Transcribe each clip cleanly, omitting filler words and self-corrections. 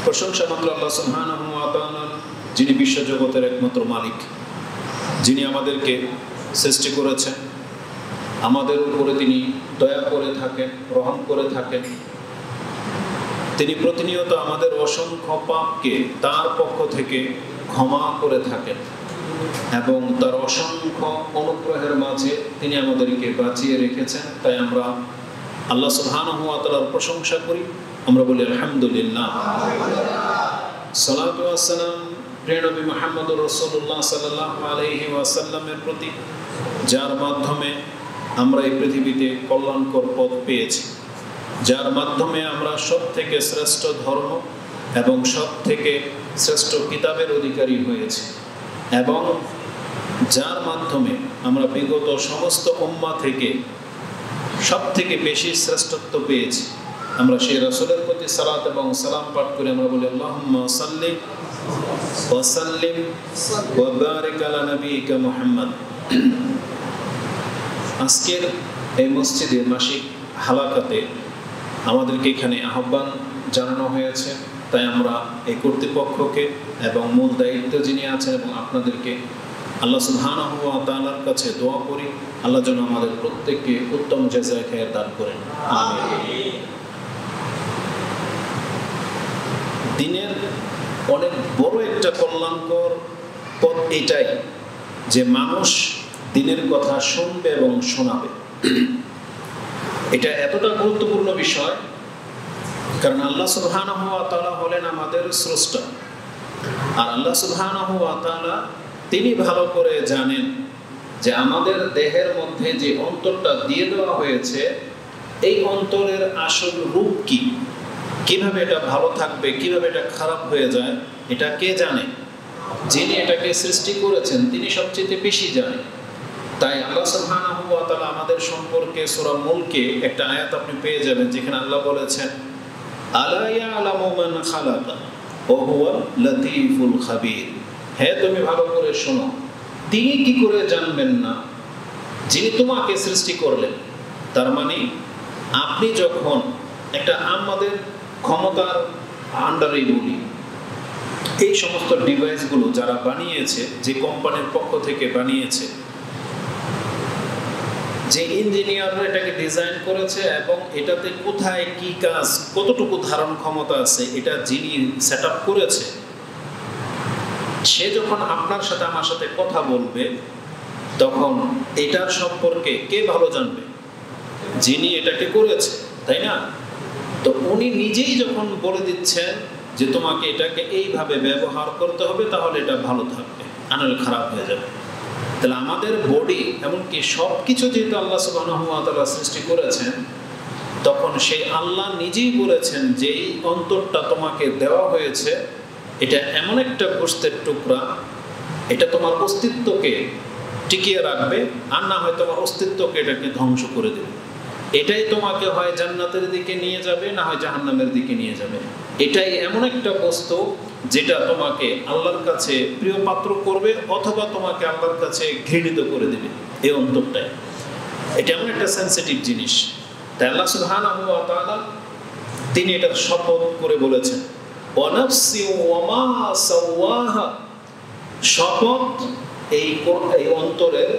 প্রশংসা মাত্র আল্লাহ সুবহানাহু ওয়া তাআলা, যিনি বিশ্বজগতের একমাত্র মালিক, যিনি আমাদেরকে সৃষ্টি করেছেন, আমাদের উপরে তিনি দয়া করে থাকেন, রহম করে থাকেন। তিনি প্রতিনিয়ত আমাদের অসংখ্য পাপকে তার পক্ষ থেকে ক্ষমা করে থাকেন এবং তার অসংখ্য অনুগ্রহের মাঝে তিনি আমাদেরকে বাঁচিয়ে রেখেছেন। তাই আমরা আল্লাহ সুবহানাহু ওয়া তাআলার প্রশংসা করি, আমরা বলি আলহামদুলিল্লাহ। সালাতু ওয়াস সালাম প্রিয় নবী মুহাম্মদুর রাসূলুল্লাহ সাল্লাল্লাহু আলাইহি ওয়াসাল্লামের প্রতি, যার মাধ্যমে আমরা এই পৃথিবীতে কল্যাণকর পথ পেয়েছি, যার মাধ্যমে আমরা সব থেকে শ্রেষ্ঠ ধর্ম এবং সব থেকে শ্রেষ্ঠ কিতাবের অধিকারী হয়েছি, এবং যার মাধ্যমে আমরা বিগত সমস্ত উম্মাহ থেকে সব থেকে বেশি শ্রেষ্ঠত্ব পেয়েছি। আমরা সেই রাসূলের প্রতি সালাত এবং সালাম পাঠ করে আমরা বলি আল্লাহুম্মা সাল্লি ওয়া সাল্লিম ওয়া বারিক আলা নবিয়িকা মুহাম্মদ। আজকের এই মসজিদে মাসিক হালাকাতে আমাদেরকে এখানে আহ্বান জানানো হয়েছে, তাই আমরা এই কর্তৃপক্ষকে এবং মূল দায়িত্ব যিনি আছেন এবং আপনাদেরকে আল্লাহ সুবহানাহু ওয়া তাআলার কাছে দোয়া করি, আল্লাহ যেন আমাদের প্রত্যেককে উত্তম জাযায়ে খায়ের দান করেন, আমিন। দিনের অনেক বড় একটা কল্যাণকর পথ এটাই যে মানুষ দিনের কথা শুনবে এবং শোনাবে। এটা এতটা গুরুত্বপূর্ণ বিষয়, কারণ আল্লাহ সুবহানাহু ওয়া তাআলা হলেন আমাদের স্রষ্টা, আর আল্লাহ সুবহানাহু ওয়া তাআলা তিনি ভালো করে জানেন যে আমাদের দেহের মধ্যে যে অন্তরটা দিয়ে দেওয়া হয়েছে, এই অন্তরের আসল রূপ কি, কিভাবে এটা ভালো থাকবে, কিভাবে এটা খারাপ হয়ে যায়, এটা কে জানে? যিনি এটাকে সৃষ্টি করেছেন তিনি সবচেয়ে বেশি জানেন। তাই আল্লাহ সুবহানাহু ওয়া তাআলা আমাদের সম্পর্কে সূরা মুলকে একটা আয়াত আপনি পেয়ে যাবেন, যেখানে আল্লাহ বলেছেন আলা ইয়ালামু মান খালাকা ওয়া হুয়া লাতীফুল খাবীর। হ্যাঁ, তুমি ভালো করে শোনো, তিনি কি করে জানবেন না যিনি তোমাকে সৃষ্টি করলেন। তার মানে আপনি যখন একটা আমাদের ক্ষমতার আন্ডারে বলি, এই সমস্ত ডিভাইসগুলো যারা বানিয়েছে, যে কোম্পানির পক্ষ থেকে বানিয়েছে, যে ইঞ্জিনিয়াররা এটাকে ডিজাইন করেছে এবং এটাতে কোথায় কি কাজ, কতটুকু ধারণ ক্ষমতা আছে, এটা যিনি সেট আপ করেছে, সে যখন আপনার সাথে আমার সাথে কথা বলবে, তখন এটার সম্পর্কে কে ভালো জানবে? যিনি এটাকে করেছে, তাই না? তো উনি নিজেই যখন বলে দিচ্ছেন যে তোমাকে এটাকে এইভাবে ব্যবহার করতে হবে, তাহলে এটা ভালো থাকবে, আনালে খারাপ হয়ে যাবে। তাহলে আমাদের বডি, এমনকি সব কিছু যেহেতু আল্লাহ সুবহানাহু ওয়া তাআলা সৃষ্টি করেছেন, তখন সেই আল্লাহ নিজেই বলেছেন যে এই অন্তরটা তোমাকে দেওয়া হয়েছে, এটা এমন একটা গোশতের টুকরা, এটা তোমার অস্তিত্বকে টিকিয়ে রাখবে, আর না হয় তোমার অস্তিত্বকে এটাকে ধ্বংস করে দেবে। এটাই তোমাকে হয় জান্নাতের দিকে নিয়ে যাবে, না হয় জাহান্নামের দিকে নিয়ে যাবে। এটাই এমন একটা বস্তু যেটা তোমাকে আল্লাহর কাছে প্রিয় পাত্র করবে, অথবা তোমাকে আল্লাহর কাছে ঘৃণিত করে দেবে। এই অন্তরটাই, এটা এমন একটা সেন্সিটিভ জিনিস। তাই আল্লাহ সুবহানাহু ওয়া তাআলা তিনি এটার শপথ করে বলেছেন ওয়া নাফসি ওয়া মা সাওয়াহা, শপথ এই অন্তরের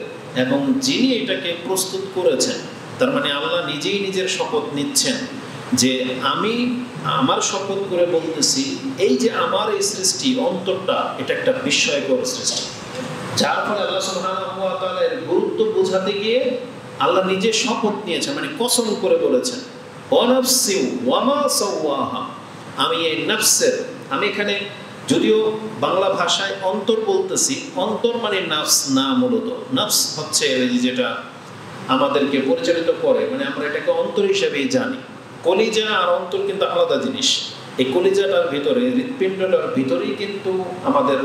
এবং যিনি এটাকে প্রস্তুত করেছেন। তার মানে আল্লাহ নিজেই নিজের শপথ নিচ্ছেন যে আমি আমার শপথ করে বলতেছি, এই যে আমার এই সৃষ্টি অন্তরটা, এটা একটা বিস্ময়কর সৃষ্টি। যার ফলে আল্লাহ সুবহানাহু ওয়া তাআলা এর গুরুত্ব বোঝাতে গিয়ে আল্লাহ নিজে শপথ নিয়েছেন, মানে কসম করে বলেছেন ওয়া নাফসি ওয়া মা সাওয়াহা, আমি এই নফসের, আমি এখানে যদিও বাংলা ভাষায় অন্তর বলতেছি, অন্তর মানে নফস না, মূলত নফস হচ্ছে যেটা আমাদেরকে পরিচালিত করে, মানে আমরা এটাকে অন্তর হিসেবেই জানি। কলিজা আর অন্তর কিন্তু আলাদা জিনিস। এই কলিজাটার ভিতরে, হৃৎপিণ্ডটার ভিতরেই কিন্তু আমাদের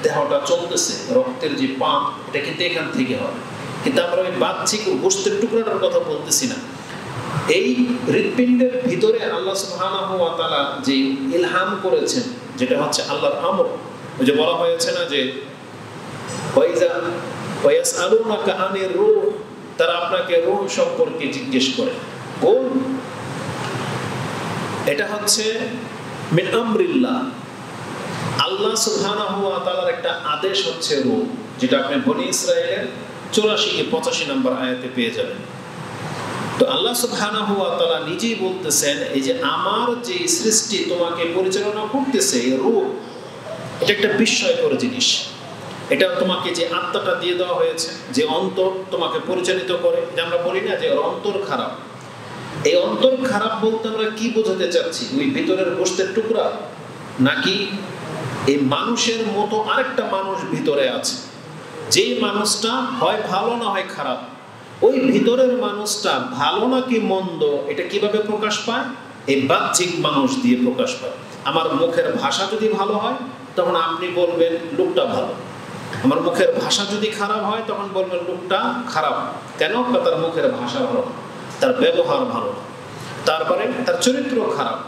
দেহটা চলতেছে, রক্তের যে পাম্প, এটা কিন্তু এখান থেকে হয়। কিন্তু আমরা ওই বাহ্যিক গোশতের টুকরাটার কথা বলতেছি না। এই হৃৎপিণ্ডের ভিতরে আল্লাহ সুবহানাহু ওয়া তাআলা যে ইলহাম করেছেন, যেটা হচ্ছে আল্লাহর আমর। ওই যে বলা হয়েছে না যে ওয়াইজা ওয়ায়াসআলুনাকা আনির রূহ, তারা আপনাকে রূহ সম্পর্কে জিজ্ঞেস করে। কোন, এটা হচ্ছে মিন আমরিল্লাহ, আল্লাহ সুবহানাহু ওয়া তাআলার একটা আদেশ হচ্ছে রূহ, যেটা আপনি বনী ইসরাঈলের 84 কি 85 নম্বর আয়াতে পেয়ে যাবেন। তো আল্লাহ সুবহানাহু ওয়া তাআলা নিজেই বলতেছেন, এই যে আমার যে সৃষ্টি তোমাকে পরিচালনা করতেছে রূহ, এটা একটা বিস্ময়কর জিনিস। এটা তোমাকে যে আত্মাটা দিয়ে দেওয়া হয়েছে, যে অন্তর তোমাকে পরিচালিত করে, যে আমরা বলি না যে অন্তর খারাপ, এই অন্তর খারাপ বলতে আমরা কি বোঝাতে চাচ্ছি? ওই ভিতরের গোশতের টুকরা, নাকি এই মানুষের মতো আরেকটা মানুষ ভিতরে আছে, যেই মানুষটা হয় ভালো না হয় খারাপ? ওই ভিতরের মানুষটা ভালো নাকি মন্দ, এটা কিভাবে প্রকাশ পায়? এই বাহ্যিক মানুষ দিয়ে প্রকাশ পায়। আমার মুখের ভাষা যদি ভালো হয় তখন আপনি বলবেন লোকটা ভালো, আমার মুখের ভাষা যদি খারাপ হয় তখন বলবেন লোকটা খারাপ। কেন? তার মুখের ভাষা ভালো না, তার ব্যবহার ভালো না, তারপরে তার চরিত্র খারাপ।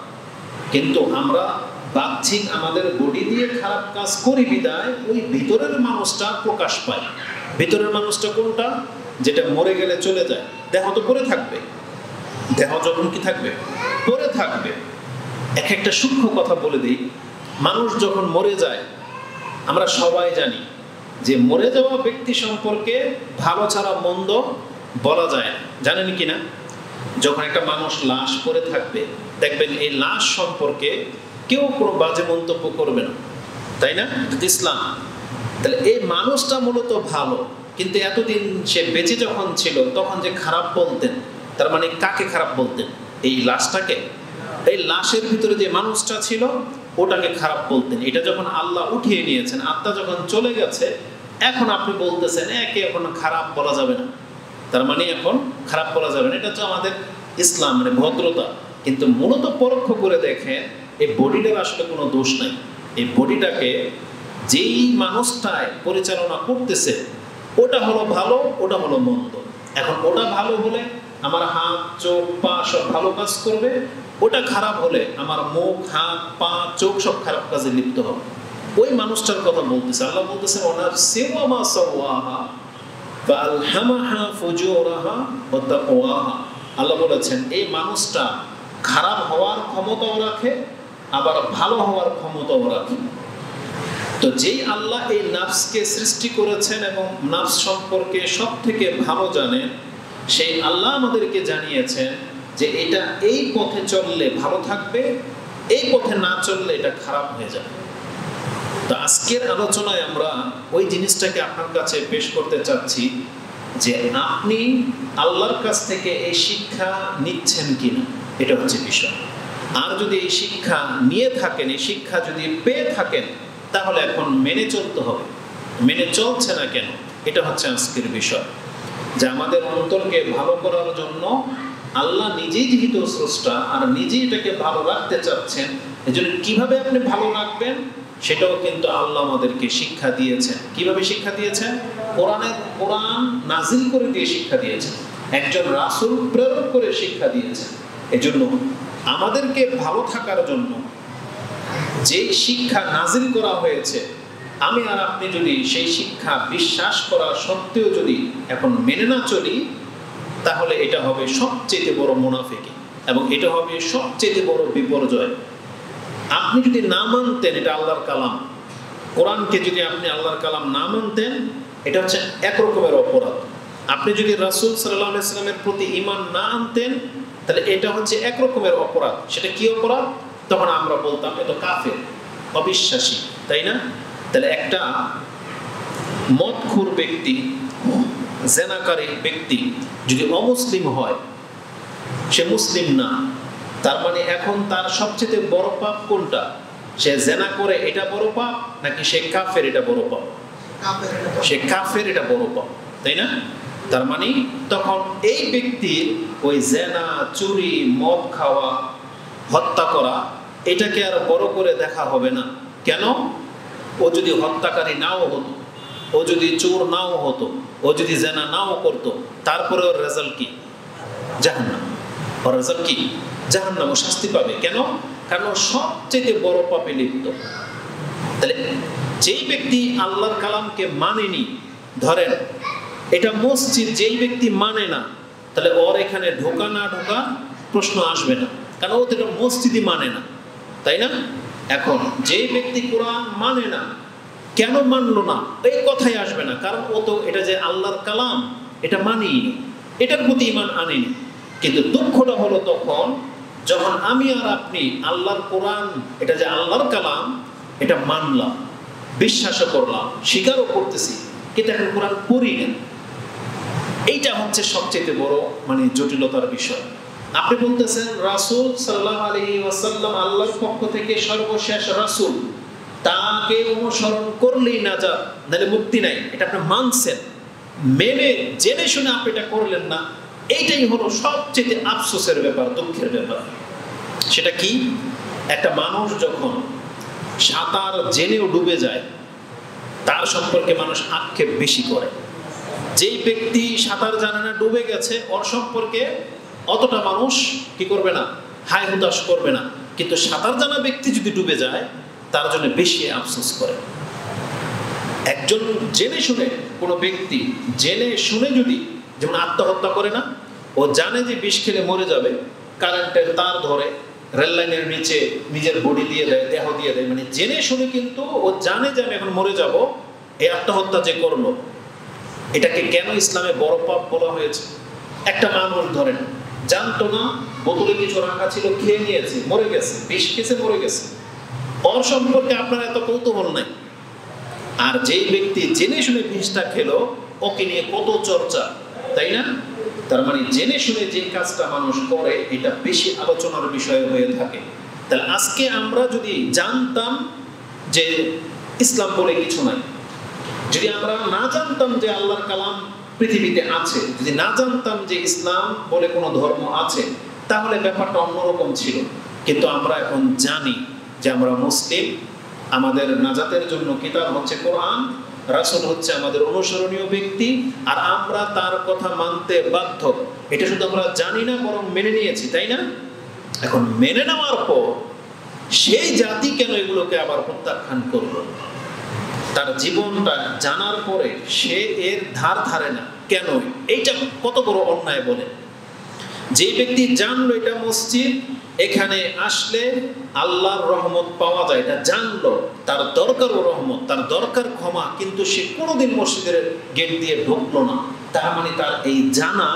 কিন্তু আমরা বাহ্যিক আমাদের বডি দিয়ে খারাপ কাজ করি বিদায় ওই ভিতরের মানুষটা প্রকাশ পায়। ভিতরের মানুষটা কোনটা? যেটা মরে গেলে চলে যায়, দেহ তো পড়ে থাকবে, দেহ যখন কি থাকবে? পড়ে থাকবে। এক একটা সূক্ষ্ম কথা বলে দিই, মানুষ যখন মরে যায় আমরা সবাই জানি যে মরে যাওয়া ব্যক্তি সম্পর্কে ভালো ছাড়া মন্দ বলা যায় না, জানেন কি না? যখন একটা মানুষ লাশ পড়ে থাকবে দেখবেন এই লাশ সম্পর্কে কেউ কোনো বাজে মন্তব্য করবে না, তাই না? ইসলাম। তাহলে এই মানুষটা মূলত ভালো, কিন্তু এতদিন সে বেঁচে যখন ছিল তখন যে খারাপ বলতেন, তার মানে কাকে খারাপ বলতেন? এই লাশটাকে। এই লাশের ভিতরে যে মানুষটা ছিল ওটাকে খারাপ বলতেন। এটা যখন আল্লাহ উঠিয়ে নিয়েছেন, আত্মা যখন চলে গেছে, এখন আপনি বলতেছেন একে এখন খারাপ বলা যাবে না, তার মানে এখন খারাপ বলা যাবে না। এটা হচ্ছে আমাদের ইসলাম, মানে ভদ্রতা। কিন্তু মূলত পরোক্ষ করে দেখেন এই বডিটার আসলে কোনো দোষ নাই। এই বডিটাকে যেই মানুষটায় পরিচালনা করতেছে ওটা হলো ভালো, ওটা হলো মন্দ। এখন ওটা ভালো হলে আমার হাত, চোখ, পা সব ভালো কাজ করবে, ওটা খারাপ হলে আমার মুখ, হাত, পা, চোখ সব খারাপ কাজে লিপ্ত হবে। ওই মানুষটার কথা বলতেছে আল্লাহ, বলতেছেন ওয়ানাফসি ওয়া মা সাওয়াহা ফাআলহামাহা ফুজুরাহা ওয়া তাকওয়াহা। আল্লাহ বলেছেন এই মানুষটা খারাপ হওয়ার ক্ষমতাও রাখে, আবার ভালো হওয়ার ক্ষমতাও রাখে। তো যেই আল্লাহ এই নাফসকে সৃষ্টি করেছেন এবং নাফস সম্পর্কে সব থেকে ভালো জানেন, সেই আল্লাহ আমাদেরকে জানিয়েছেন যে এটা এই পথে চললে ভালো থাকবে, এই পথে না চললে এটা খারাপ হয়ে যাবে। তো আজকের আলোচনায় আমরা ওই জিনিসটাকে আপনার কাছে পেশ করতে চাচ্ছি যে আপনি আল্লাহর কাছ থেকে এই শিক্ষা নিচ্ছেন কিনা, এটা হচ্ছে বিষয়। আর যদি এই শিক্ষা নিয়ে থাকেন, এই শিক্ষা যদি পেয়ে থাকেন, তাহলে এখন মেনে চলতে হবে। মেনে চলছে না কেন, এটা হচ্ছে আজকের বিষয়। যে আমাদের অন্তরকে ভালো করার জন্য আল্লাহ নিজেই যেহেতু স্রষ্টা আর নিজেই এটাকে ভালো রাখতে চাচ্ছেন, এজন্য কিভাবে আপনি ভালো রাখবেন সেটাও কিন্তু আল্লাহ আমাদেরকে শিক্ষা দিয়েছেন। কিভাবে শিক্ষা দিয়েছেন? কোরআন নাজিল করে দিয়ে শিক্ষা দিয়েছেন, একজন রাসূল প্রেরণ করে শিক্ষা দিয়েছেন। এজন্য আমাদেরকে ভালো থাকার জন্য যে শিক্ষা নাজিল করা হয়েছে, আমি আর আপনি যদি সেই শিক্ষা বিশ্বাস করা সত্ত্বেও যদি এখন মেনে না চলি, তাহলে এটা হবে সবচেয়ে বড় মুনাফিকি এবং এটা হবে সবচেয়ে বড় বিপর্যয়। আপনি যদি না মানতেন এটা আল্লাহর কালাম, কোরআনকে যদি আপনি আল্লাহর কালাম না মানতেন, এটা হচ্ছে এক রকমের অপরাধ। আপনি যদি রাসূল সাল্লাল্লাহু আলাইহি ওয়াসাল্লামের প্রতি ঈমান না আনতেন, তাহলে এটা হচ্ছে এক রকমের অপরাধ। সেটা কি অপরাধ? তখন আমরা বলতাম এটা কাফের, অবিশ্বাসী, তাই না? তাহলে একটা মদখোর ব্যক্তি, জেনাকারী ব্যক্তি যদি অমুসলিম হয়, সে মুসলিম না, তার মানে এখন তার সবচেয়ে বড় পাপ কোনটা? সে জেনা করে এটা বড় পাপ, নাকি সে কাফের এটা বড় পাপ? সে কাফের এটা বড় পাপ, তাই না? তার মানে তখন এই ব্যক্তির ওই জেনা, চুরি, মদ খাওয়া, হত্যা করা, এটাকে আর বড় করে দেখা হবে না। কেন? ও যদি হত্যাকারী নাও হতো, ও যদি চোর নাও হতো, ও যদি জেনা নাও করতো, তারপরে ওর রেজাল্ট কি? জাহান্নাম। ওর রেজাল্ট কি? জাহান্নাম। ও শাস্তি পাবে। কেন? কারণ সবচেয়ে বড় পাপে লিপ্ত। তাহলে যেই ব্যক্তি আল্লাহর কালামকে মানেনি, ধরেন এটা মসজিদ, যেই ব্যক্তি মানে না, তাহলে ওর এখানে ঢোকা না ঢোকা প্রশ্ন আসবে না, কারণ ও তো এটা মসজিদই মানে না। তাই না? এখন যে ব্যক্তি কোরআন মানে না, কেন মানলো না এই কথাই আসবে না, কারণ ও তো এটা যে আল্লাহর কালাম এটা মানিনি, এটার প্রতি ঈমান আনেনি। কিন্তু দুঃখটা হলো তখন যখন আমি আর আপনি আল্লাহর কোরআন এটা যে আল্লাহর কালাম এটা মানলাম, বিশ্বাসও করলাম, স্বীকারও করতেছি, কিন্তু এখন কোরআন পড়ি না। এইটা হচ্ছে সবচেয়ে বড় জটিলতার বিষয়। আপনি বলতেছেন রাসূল সাল্লাল্লাহু আলাইহি ওয়াসাল্লাম আল্লাহর পক্ষ থেকে সর্বশেষ রাসূল, তাকে অনুসরণ করলেই নাজাত, নাহলে মুক্তি নাই। এটা আপনি মানছেন, মেনে জেনে শুনে আপনি এটা করলেন না। এইটাই হলো সবচেয়ে আফসোসের ব্যাপার, দুঃখের ব্যাপার। সেটা কি? একটা মানুষ যখন সাঁতার জেনেও ডুবে যায় তার সম্পর্কে মানুষ আক্ষেপ বেশি করে। যেই ব্যক্তি সাঁতার জানে না, ডুবে গেছে, ওর সম্পর্কে অতটা মানুষ কি করবে না, হায় হুতাশ করবে না। কিন্তু সাঁতার জানা ব্যক্তি যদি ডুবে যায় তার জন্য বেশি আফসোস করে। একজন জেনে শুনে কোনো ব্যক্তি জেনে শুনে যদি যেমন আত্মহত্যা করে না, ও জানে যে বিষ খেলে মরে যাবে, কারেন্টের তার ধরে রেল লাইনের নিচে নিজের বডি দিয়ে দেয়, দেহ দিয়ে দেয়, জেনে শুনে কিন্তু ও জানে যে আমি এখন মরে যাব, এই আত্মহত্যা যে করলো, এটাকে কেন ইসলামে বড় পাপ বলা হয়েছে? একটা মানুষ ধরেন জানতো না বোতলে কিছু রাখা ছিল, খেয়ে নিয়েছে, মরে গেছে, বিষ খেয়েছে, মরে গেছে, ওর সম্পর্কে আপনার এত কৌতূহল নাই। আর যেই ব্যক্তি জেনে শুনে বিষটা খেলো, ওকে নিয়ে কত চর্চা, তাই না? তার জেনে শুনে যে কাজটা মানুষ করে এটা বেশি আলোচনার বিষয় হয়ে থাকে। তাহলে আজকে আমরা যদি জানতাম যে ইসলাম বলে কিছু নাই, যদি আমরা না জানতাম যে আল্লাহর কালাম পৃথিবীতে আছে, যদি না জানতাম যে ইসলাম বলে কোনো ধর্ম আছে, তাহলে ব্যাপারটা অন্যরকম ছিল। কিন্তু আমরা এখন জানি যে আমরা মুসলিম, আমাদের নাজাতের জন্য কিতাব হচ্ছে কোরআন, রাসূল হচ্ছে আমাদের অনুসরণীয় ব্যক্তি, আর আমরা তার কথা মানতে বাধ্য। এটা শুধু আমরা জানি না, বরং মেনে নিয়েছি, তাই না? এখন মেনে নেওয়ার পর সেই জাতি কেন এগুলোকে আবার প্রত্যাখ্যান করলো? তার জীবনটা জানার পরে সে এর ধার ধারে না কেন? এইটা কত বড় অন্যায় বলে। যে ব্যক্তি জানলো এটা মসজিদ, এখানে আসলে আল্লাহর রহমত পাওয়া যায়, এটা জানলো, তার দরকারও রহমত, তার দরকার ক্ষমা, কিন্তু সে কোনোদিন মসজিদের গেট দিয়ে ঢুকলো না, তার তার এই জানা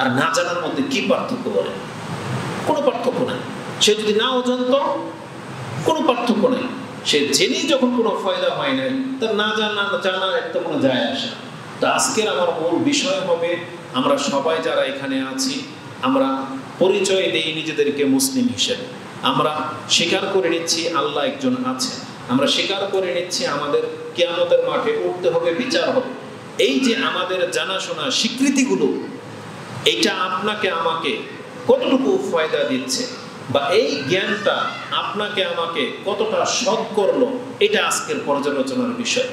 আর না জানার মধ্যে কি পার্থক্য বলে? কোনো পার্থক্য নেই। সে যদি নাও জানতো, কোনো পার্থক্য নেই। সে জেনেই যখন কোনো ফায়দা হয় নাই, তার না জানা একটা কোনো যায় আসে না। তো আজকের আমার মূল বিষয় হবে, আমরা সবাই যারা এখানে আছি, আমরা পরিচয় দেই নিজেদেরকে মুসলিম হিসেবে। আমরা স্বীকার করে নিচ্ছি আল্লাহ একজন আছে, আমরা স্বীকার করে নিচ্ছি আমাদের কিয়ামতের মাঠে উঠতে হবে, বিচার হবে। এই যে আমাদের জানাশোনা স্বীকৃতিগুলো, এইটা আপনাকে আমাকে কতটুকু ফায়দা দিচ্ছে, বা এই জ্ঞানটা আপনাকে আমাকে কতটা সৎ করলো, এটা আজকের পর্যালোচনার বিষয়।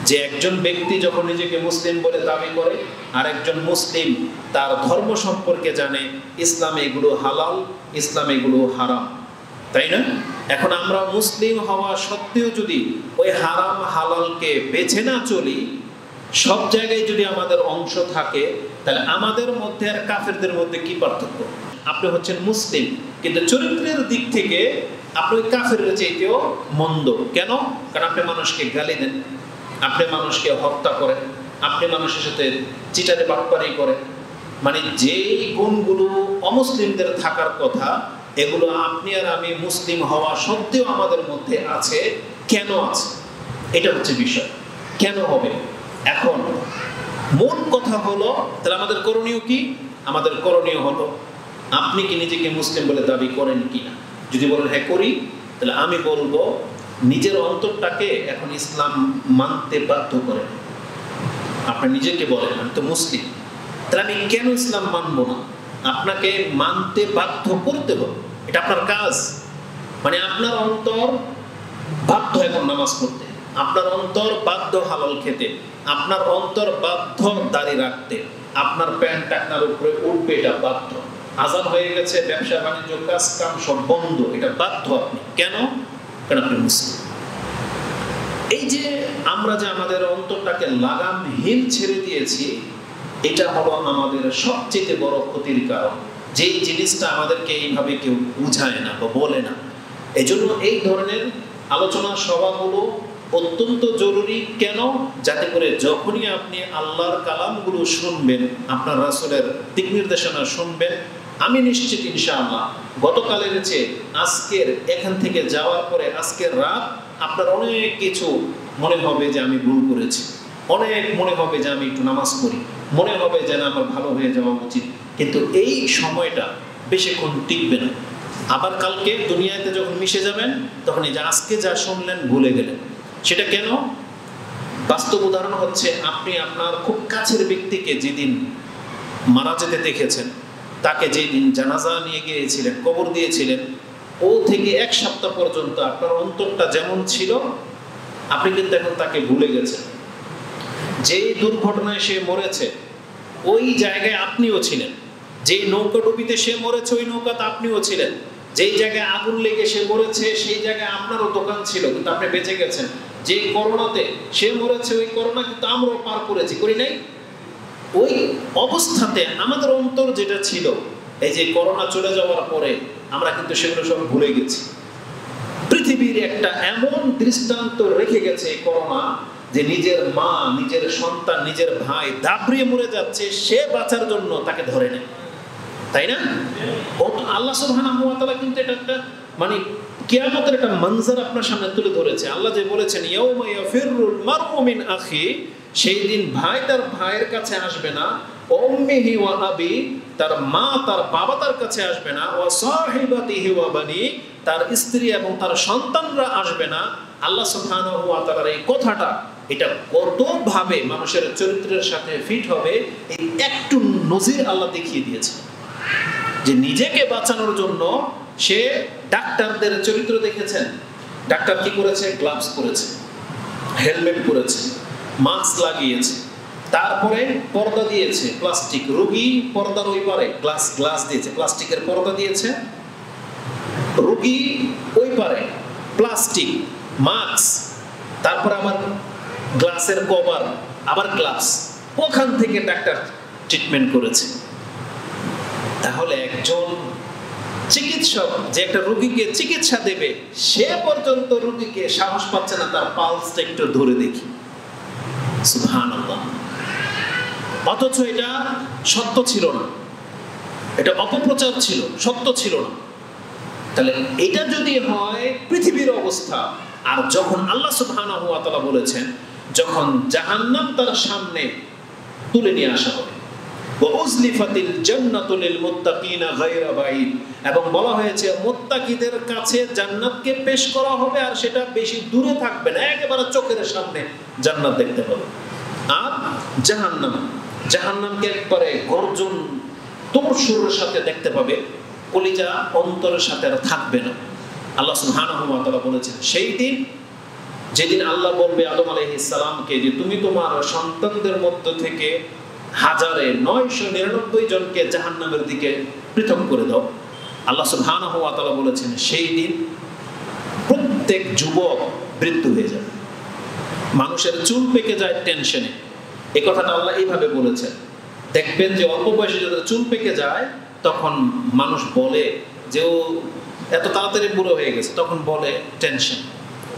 যে একজন ব্যক্তি যখন নিজেকে মুসলিম বলে দাবি করে, আর একজন মুসলিম তার ধর্ম সম্পর্কে জানে, ইসলামে এগুলো হালাল, ইসলামে এগুলো হারাম, তাই না? এখন আমরা মুসলিম হওয়া সত্ত্বেও যদি ওই হারাম হালালকে বেছে না চলি, সব জায়গায় যদি আমাদের অংশ থাকে, তাহলে আমাদের মধ্যে আর কাফেরদের মধ্যে কি পার্থক্য? আপনি হচ্ছেন মুসলিম, কিন্তু চরিত্রের দিক থেকে আপনি ওই কাফেরের চাইতেও মন্দ। কেন? কারণ আপনি মানুষকে গালি দেন, আপনি মানুষকে হত্যা করেন, আপনি মানুষের সাথে চিটারে বাটপারি করেন। যেই গুণগুলো অমুসলিমদের থাকার কথা, এগুলো আপনি আর আমি মুসলিম হওয়া সত্ত্বেও আমাদের মধ্যে আছে। কেন আছে? এটা হচ্ছে বিষয়। কেন হবে? এখন মূল কথা হলো, তাহলে আমাদের করণীয় কি? আমাদের করণীয় হলো, আপনি কি নিজেকে মুসলিম বলে দাবি করেন কিনা? যদি বলেন হ্যাঁ করি, তাহলে আমি বলবো নিজের অন্তরটাকে এখন ইসলাম মানতে বাধ্য করেন। আপনি নিজেকে বলেন আমি তো মুসলিম, তাহলে আমি কেন ইসলাম মানবো না? আপনাকে মানতে বাধ্য করতে হবে, এটা আপনার কাজ। আপনার অন্তর বাধ্য এখন নামাজ পড়তে, আপনার অন্তর বাধ্য হালাল খেতে, আপনার অন্তর বাধ্য দাড়ি রাখতে, আপনার প্যান্ট টাকনার উপরে উঠবে, এটা বাধ্য। আজান হয়ে গেছে, ব্যবসা বাণিজ্য কাজ কাম সব বন্ধ, এটা বাধ্য আপনি। কেন? কারণ আপনি মুসলিম। এই যে আমরা যে আমাদের অন্তরটাকে লাগামহীন ছেড়ে দিয়েছি, এটা হলো আমাদের সবচেয়ে বড় ক্ষতির কারণ। যেই জিনিসটা আমাদেরকে এইভাবে কেউ বুঝায় না বা বলে না, এজন্য এই ধরনের আলোচনা সভাগুলো অত্যন্ত জরুরি। কেন? যাতে করে যখনই আপনি আল্লাহর কালামগুলো শুনবেন, আপনার রাসূলের দিক নির্দেশনা শুনবেন, আমি নিশ্চিত ইনশাআল্লাহ গতকালের চেয়ে আজকের এখান থেকে যাওয়ার পরে আজকের রাত আপনার অনেক কিছু মনে হবে যে আমি ভুল করেছি, অনেক মনে হবে যে আমি একটু নামাজ পড়ি, মনে হবে যে আমার ভালো হয়ে যাওয়া উচিত। কিন্তু এই সময়টা বেশিক্ষণ টিকবে না। আবার কালকে দুনিয়াতে যখন মিশে যাবেন তখন এই যে আজকে যা শুনলেন ভুলে গেলেন। সেটা কেন? বাস্তব উদাহরণ হচ্ছে, আপনি আপনার খুব কাছের ব্যক্তিকে যেদিন মারা যেতে দেখেছেন, তাকে যেদিন জানাজা নিয়ে গিয়েছিলেন, কবর দিয়েছিলেন, ও থেকে এক সপ্তাহ পর্যন্ত আপনার অন্তরটা যেমন ছিল, আপনি কিন্তু এখন তাকে ভুলে গেছেন। যে দুর্ঘটনায় সে মরেছে ওই জায়গায় আপনিও ছিলেন, যে নৌকাডুবিতে সে মরেছে ওই নৌকাতে আপনিও ছিলেন, যেই জায়গায় আগুন লেগে সে মরেছে সেই জায়গায় আপনারও দোকান ছিল কিন্তু আপনি বেঁচে গেছেন, যে করোনাতে সে মরেছে ওই করোনা কিন্তু আমরাও পার করেছি, করি নাই? ওই অবস্থাতে আমাদের অন্তর যেটা ছিল, এই যে করোনা চলে যাওয়ার পরে আমরা কিন্তু সেগুলো সব ভুলে গেছি। পৃথিবীর একটা এমন দৃষ্টান্ত রেখে গেছে করোনা, যে নিজের মা, নিজের সন্তান, নিজের ভাই দাবড়িয়ে মরে যাচ্ছে, সে বাঁচার জন্য তাকে ধরে নেয়, তাই না? আল্লাহ সুবহানাহু ওয়া তাআলা কিন্তু এটা একটা মানে কিয়ামতের একটা মঞ্জর আপনার সামনে তুলে ধরেছে। আল্লাহ যে বলেছেন ইয়াউমা ইয়াফিরুল মারউ মিন আখি, সেই দিন ভাই তার ভাইয়ের কাছে আসবে না, উম্মিহি ওয়া আবি, তার মা তার বাবা তার কাছে আসবে না, ওয়া সাহিবাতিহি ওয়া বানি, তার স্ত্রী এবং তার সন্তানরা আসবে না। আল্লাহ সুবহানাহু ওয়া তাআলার এই কথাটা, এটা কতভাবে মানুষের চরিত্রের সাথে ফিট হবে এই একটু নজির আল্লাহ দেখিয়ে দিয়েছে। যে নিজেকে বাঁচানোর জন্য সে ডাক্তারদের চরিত্র দেখেছেন, ডাক্তার কি করেছে? গ্লাভস পরেছে, হেলমেট পরেছে, মাস্ক লাগিয়েছে, তারপরে পর্দা দিয়েছে প্লাস্টিক, রোগী পর্দার ওই পারে গ্লাস দিয়েছে, প্লাস্টিকের পর্দা দিয়েছে, রোগী ওই পারে প্লাস্টিক, মাস্ক, তারপরে আবার গ্লাসের কভার, আবার গ্লাভস, ওখান থেকে ডাক্তার ট্রিটমেন্ট করেছে। তাহলে একজন চিকিৎসক যে একটা রোগীকে চিকিৎসা দেবে, সে পর্যন্ত রোগীকে সাহস পাচ্ছে না তার পালসটা একটু ধরে দেখি। সুবহানাল্লাহ। অথচ এটা সত্য ছিল না, এটা অপপ্রচার ছিল, সত্য ছিল না। তাহলে এটা যদি হয় পৃথিবীর অবস্থা, আর যখন আল্লাহ সুবহানাহু ওয়া তাআলা বলেছেন যখন জাহান্নাম তার সামনে তুলে নিয়ে আসা হবে, ওয়াউজলিফাতিল জান্নাতু লিল মুত্তাকিনা গায়রা বাঈদ, এবং বলা হয়েছে মুত্তাকিদের কাছে জান্নাতকে পেশ করা হবে, আর সেটা বেশি দূরে থাকবে না, একেবারে চোখের সামনে জান্নাত দেখতে পাবে। আর জাহান্নামকে একবারে গর্জন তোড়সুরের সাথে দেখতে পাবে, কলিজা অন্তরের সাথে আর থাকবে না। আল্লাহ সুবহানাহু ওয়া তাআলা বলেছেন সেই দিন, যেদিন আল্লাহ বলবে আদম আলাইহিস সালামকে যে তুমি তোমার সন্তানদের মধ্য থেকে 999 জনকে জাহান্নামের দিকে পৃথক করে দাও। আল্লাহ সুবহানাহু ওয়া তাআলা বলেছেন সেই দিন প্রত্যেক যুবক বৃদ্ধ হয়ে যাবে, মানুষের চুল পেকে যায় টেনশনে। এই কথাটা আল্লাহ এইভাবে বলেছেন। দেখবেন যে অল্প বয়সে যাদের চুল পেকে যায় তখন মানুষ বলে যে ও এত তাড়াতাড়ি বুড়ো হয়ে গেছে, তখন বলে টেনশন।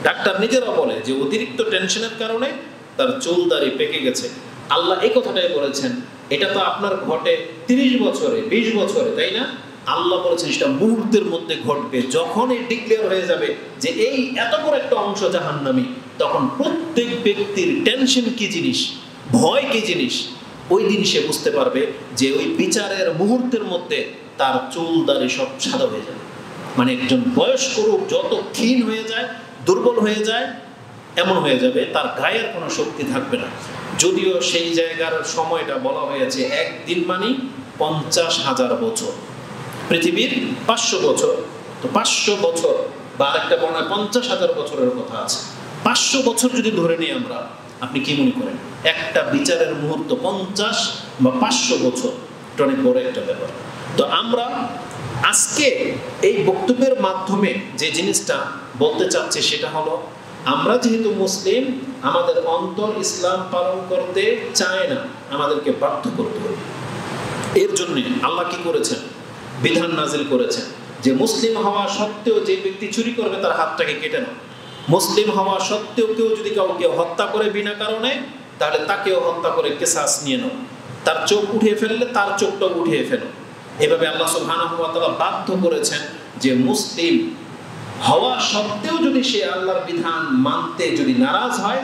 ডাক্তার নিজেরা বলে যে অতিরিক্ত টেনশনের কারণে তার চুল দাড়ি পেকে গেছে। আল্লাহ এই কথাটাই বলেছেন, এটা তো আপনার ঘটে 30 বছরে 20 বছরে, তাই না? আল্লাহ বলেছেন সেটা মুহূর্তের মধ্যে ঘটবে। যখন এই ডিক্লেয়ার হয়ে যাবে যে এই এত বড় একটা অংশ জাহান্নামী, তখন প্রত্যেক ব্যক্তির টেনশন কি জিনিস, ভয় কি জিনিস, ওই দিন সে বুঝতে পারবে যে ওই বিচারের মুহূর্তের মধ্যে তার চুল দাড়ি সব সাদা হয়ে যাবে। মানে একজন বয়স্ক লোক যত ক্ষীণ হয়ে যায়, দুর্বল হয়ে যায়, এমন হয়ে যাবে তার গায়ের কোনো শক্তি থাকবে না। যদিও সেই জায়গার সময়টা বলা হয়েছে একদিন মানে 50,000 বছর, পৃথিবীর 500 বছর, তো 500 বছর বা আরেকটা বর্ণায় 50,000 বছরের কথা আছে। 500 বছর যদি ধরে নিই আমরা, আপনি কি মনে করেন একটা বিচারের মুহূর্ত 50 বা 500 বছর, এটা অনেক বড় একটা ব্যাপার। তো আমরা আজকে এই বক্তব্যের মাধ্যমে যে জিনিসটা বলতে চাচ্ছি সেটা হলো, আমরা যেহেতু মুসলিম, আমাদের অন্তর ইসলাম পালন করতে চায় না, আমাদেরকে বাধ্য করতে হবে। এর জন্য আল্লাহ কি করেছেন? বিধান নাজিল করেছেন যে মুসলিম হওয়া সত্ত্বেও যে ব্যক্তি চুরি করবে তার হাতটাকে কেটে নাও। মুসলিম হওয়া সত্ত্বেও কেউ যদি কাউকে হত্যা করে বিনা কারণে, তাহলে তাকেও হত্যা করে কিসাস নিয়ে নাও। তার চোখ উঠিয়ে ফেললে তার চোখটাও উঠিয়ে ফেলো। এভাবে আল্লাহ সুবহানাহু ওয়া তাআলা বাধ্য করেছেন যে মুসলিম হওয়া সত্ত্বেও যদি সে আল্লাহর বিধান মানতে যদি নারাজ হয়,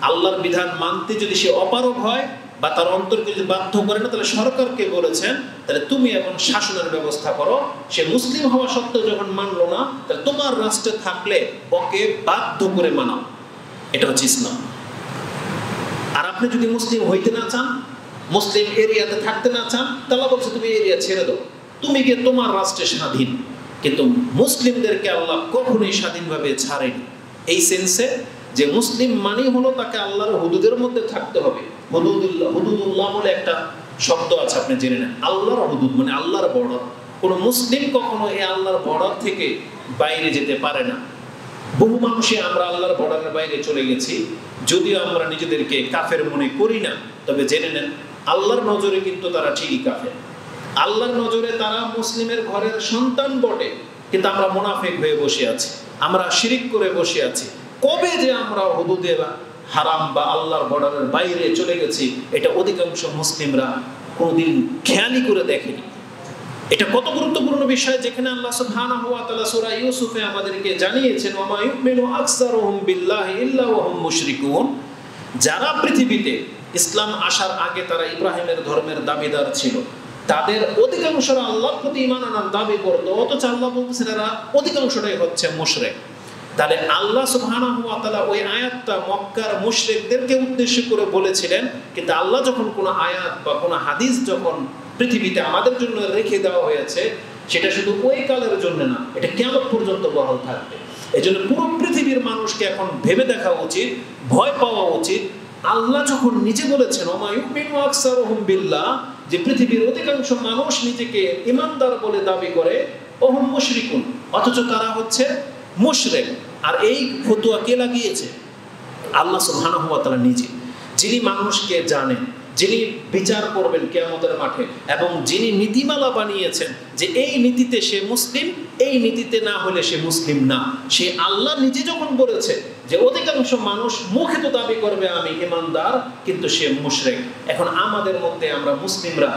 আল্লাহর বিধান মানতে যদি সে অপারগ হয় বা তার অন্তরকে যদি বাধ্য করে না, তাহলে সরকারকে বলেছেন তাহলে তুমি এখন শাসনের ব্যবস্থা করো। সে মুসলিম হওয়া সত্ত্বেও যখন মানলো না, তাহলে তোমার রাষ্ট্রে থাকলে ওকে বাধ্য করে মানাও। এটা হচ্ছে ইসলাম। আর আপনি যদি মুসলিম হইতে না চান, মুসলিম এরিয়াতে থাকতে না চান, তাহলে বলছে তুমি এরিয়া ছেড়ে দাও, তুমি গিয়ে তোমার রাষ্ট্রে স্বাধীন। কিন্তু মুসলিমদেরকে আল্লাহ কখনোই স্বাধীনভাবে ছাড়েনি। এই সেন্সে যে মুসলিম মানেই হলো তাকে আল্লাহর হুদুদের মধ্যে থাকতে হবে। হুদুদুল্লাহ বলে একটা শব্দ আছে, আপনি জেনে নেন। আল্লাহর হুদুদ মানে আল্লাহর বর্ডার। কোনো মুসলিম কখনো এই আল্লাহর বর্ডার থেকে বাইরে যেতে পারে না। বহু মানুষই আমরা আল্লাহর বর্ডারের বাইরে চলে গেছি, যদিও আমরা নিজেদেরকে কাফের মনে করি না, তবে জেনে নেন আল্লাহর নজরে কিন্তু তারা ঠিকই কাফের। আল্লাহর নজরে তারা মুসলিমের ঘরের সন্তান বটে, কিন্তু আমরা মুনাফিক হয়ে বসে আছি, আমরা শিরিক করে বসে আছি। কবে যে আমরা হুদুদে হারাম বা আল্লাহর বর্ডারের বাইরে চলে গেছি, এটা অধিকাংশ মুসলিমরা কোনোদিন খেয়ালই করে দেখেনি। এটা কত গুরুত্বপূর্ণ বিষয়, যেখানে আল্লাহ সুবহানাহু ওয়া তাআলা সূরা ইউসুফে আমাদেরকে জানিয়েছেন, ওয়া মা ইউমিনু আকসারুহুম বিল্লাহি ইল্লা ওয়া হুম মুশরিকুন। যারা পৃথিবীতে ইসলাম আসার আগে তারা ইব্রাহিমের ধর্মের দাবিদার ছিল, তাদের অধিকাংশরা আল্লাহর প্রতি ঈমান আনার দাবি করত, অথচ আল্লাহ বলতেছেন এরা অধিকাংশটাই হচ্ছে মুশরিক। তাহলে আল্লাহ সুবহানাহু ওয়া তাআলা ওই আয়াতটা মক্কার মুশরিকদেরকে উদ্দেশ্য করে বলেছিলেন, কিন্তু আল্লাহ যখন কোনো আয়াত বা কোনো হাদিস যখন পৃথিবীতে আমাদের জন্য রেখে দেওয়া হয়েছে, সেটা শুধু ওই কালের জন্য না, এটা কিয়ামত পর্যন্ত বহাল থাকবে। এজন্য পুরো পৃথিবীর মানুষকে এখন ভেবে দেখা উচিত, ভয় পাওয়া উচিত। আল্লাহ যখন নিজে বলেছেন ওয়া মা ইউমিনু আকসারুহুম বিল্লাহ, যে পৃথিবীর অধিকাংশ মানুষ নিজেকে ঈমানদার বলে দাবি করে, ওহুম মুশরিকুন, অথচ তারা হচ্ছে মুশরিক। আর এই ফতোয়া কে লাগিয়েছে? আল্লাহ সুবহানাহু ওয়া তাআলা নিজে, যিনি মানুষকে জানেন, যিনি বিচার করবেন কিয়ামতের মাঠে, এবং যিনি নীতিমালা বানিয়েছেন যে এই নীতিতে সে মুসলিম, এই নীতিতে না হলে সে মুসলিম না। সে আল্লাহ নিজে যখন বলেছে যে অধিকাংশ মানুষ মুখে তো দাবি করবে আমি ঈমানদার, কিন্তু সে মুশরিক। এখন আমাদের মধ্যে আমরা মুসলিমরা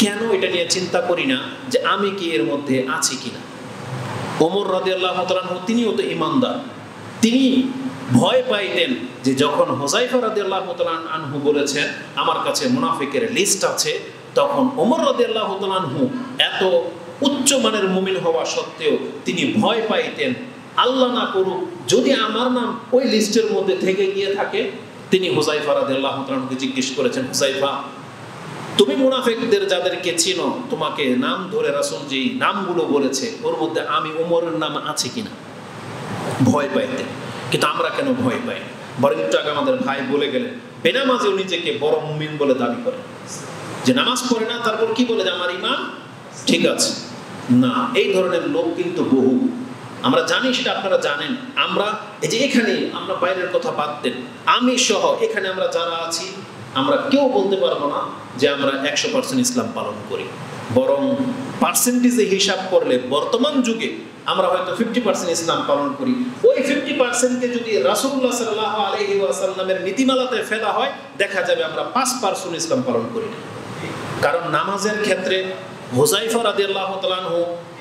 কেন এটা নিয়ে চিন্তা করি না যে আমি কি এর মধ্যে আছি কিনা? ওমর রাদিয়াল্লাহু তাআলা তিনিও তো ঈমানদার। তিনি ভয় পাইতেন যে যখন হুযায়ফা রাদিয়াল্লাহু তাআলা আনহু বলেছেন আমার কাছে মুনাফিকের লিস্ট আছে, তখন ওমর রাদিয়াল্লাহু তাআলা আনহু এত উচ্চ মানের মুমিন হওয়া সত্ত্বেও তিনি ভয় পাইতেন, আল্লাহ না করুক যদি আমার নাম ওই লিস্টের মধ্যে থেকে গিয়ে থাকে। তিনি হুযায়ফা রাদিয়াল্লাহু তাআলা আনহুকে জিজ্ঞেস করেছেন, হুযায়ফা তুমি মুনাফিকদের যাদেরকে চিনো, তোমাকে নাম ধরে রাসূল যেই নামগুলো বলেছে ওর মধ্যে আমি ওমরের নাম আছে কিনা? ভয় পাইতেন। কিন্তু আমরা কেন ভয় পাই? বরং একটু আগে আমাদের ভাই বলে গেলেন, বেনামাজিও নিজেকে বড় মুমিন বলে দাবি করে, যে নামাজ পড়ে না তারপর কি বলে যে আমার ঈমান ঠিক আছে। না, এই ধরনের লোক কিন্তু বহু, আমরা জানি, সেটা আপনারা জানেন। আমরা এই যে এখানে আমরা বাইরের কথা বাদ দেন, আমি সহ এখানে আমরা যারা আছি, আমরা কেউ বলতে পারবো না যে আমরা 100% ইসলাম পালন করি। বরং পার্সেন্টেজে হিসাব করলে বর্তমান যুগে আমরা হয়তো 50% ইসলাম পালন করি। ওই 50%কে যদি রাসূলুল্লাহ সাল্লাল্লাহু আলাইহি ওয়াসাল্লামের নীতিমালাতে ফেলা হয়, দেখা যাবে আমরা 5% ইসলাম পালন করি না। কারণ নামাজের ক্ষেত্রে হুযায়ফা রাদিয়াল্লাহু তাআলা আনহু,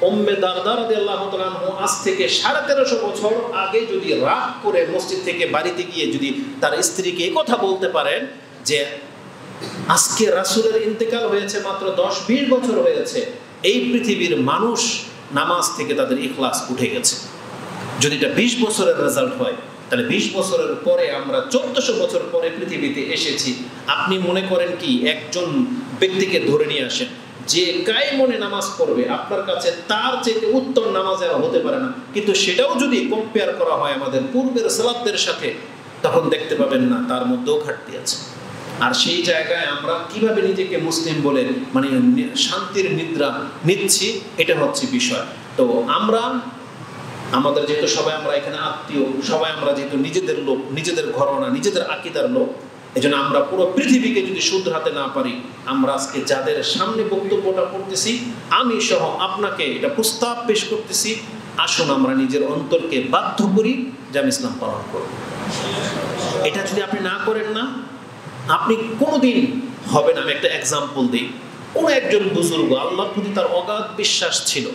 উম্মে দারদা রাদিয়াল্লাহু তাআলা আনহু আজ থেকে 1350 বছর আগে যদি রাগ করে মসজিদ থেকে বাড়িতে গিয়ে যদি তার স্ত্রীকে এই কথা বলতে পারেন যে আজকে রাসূলের ইন্তেকাল হয়েছে মাত্র 10-20 বছর হয়েছে, এই পৃথিবীর মানুষ নামাজ থেকে তাদের ইখলাস উঠে গেছে। যদি এটা 20 বছরের রেজাল্ট হয়, তাহলে 20 বছরের পরে আমরা 1400 বছর পরে পৃথিবীতে এসেছি। আপনি মনে করেন কি একজন ব্যক্তিকে ধরে নিয়ে আসেন যে কায়েমনে নামাজ পড়বে, আপনার কাছে তার চেয়ে উত্তম নামাজ আর হতে পারে না। কিন্তু সেটাও যদি কম্পেয়ার করা হয় আমাদের পূর্বের সালাতদের সাথে, তখন দেখতে পাবেন না তার মধ্যেও ঘাটতি আছে। আর সেই জায়গায় আমরা কিভাবে নিজেকে মুসলিম বলে মানে শান্তির নিদ্রা নিচ্ছি, এটা হচ্ছে বিষয়। তো আমরা আমাদের যেহেতু সবাই আমরা এখানে আত্মীয়, সবাই আমরা যেহেতু নিজেদের লোক, নিজেদের ঘরানা, নিজেদের আকীদার লোক, এজন্য আমরা পুরো পৃথিবীকে যদি শুধরাতে না পারি, আমরা আজকে যাদের সামনে বক্তব্যটা করতেছি, আমি সহ আপনাকে এটা প্রস্তাব পেশ করতেছি, আসুন আমরা নিজের অন্তরকে বাধ্য করি যে আমি ইসলাম পালন করব। এটা যদি আপনি না করেন না, আপনি কোনোদিন হবে না। আমি একটা এক্সাম্পল দিই। কোনো একজন বুজুর্গ, আল্লাহর প্রতি তার অগাধ বিশ্বাস ছিল।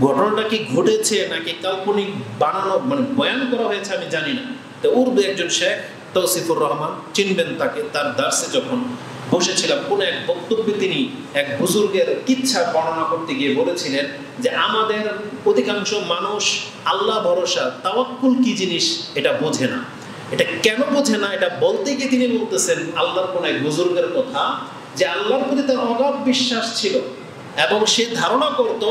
ঘটনাটা কি ঘটেছে নাকি কাল্পনিক বানানো, মানে বয়ান করা হয়েছে আমি জানি না। তো উর্দু একজন শেখ তৌসিফুর রহমান, চিনবেন তাকে, তার দার্সে যখন বসেছিলাম, কোন এক বক্তব্যে তিনি এক বুজুর্গের কিচ্ছা বর্ণনা করতে গিয়ে বলেছিলেন যে আমাদের অধিকাংশ মানুষ আল্লাহ ভরসা, তাওয়াক্কুল কি জিনিস এটা বোঝে না। এটা কেন বোঝে না, এটা বলতে গিয়ে তিনি বলতেছেন আল্লাহর কোন এক বুজুর্গের কথা, যে আল্লাহর প্রতি তার অগাধ বিশ্বাস ছিল এবং সে ধারণা করত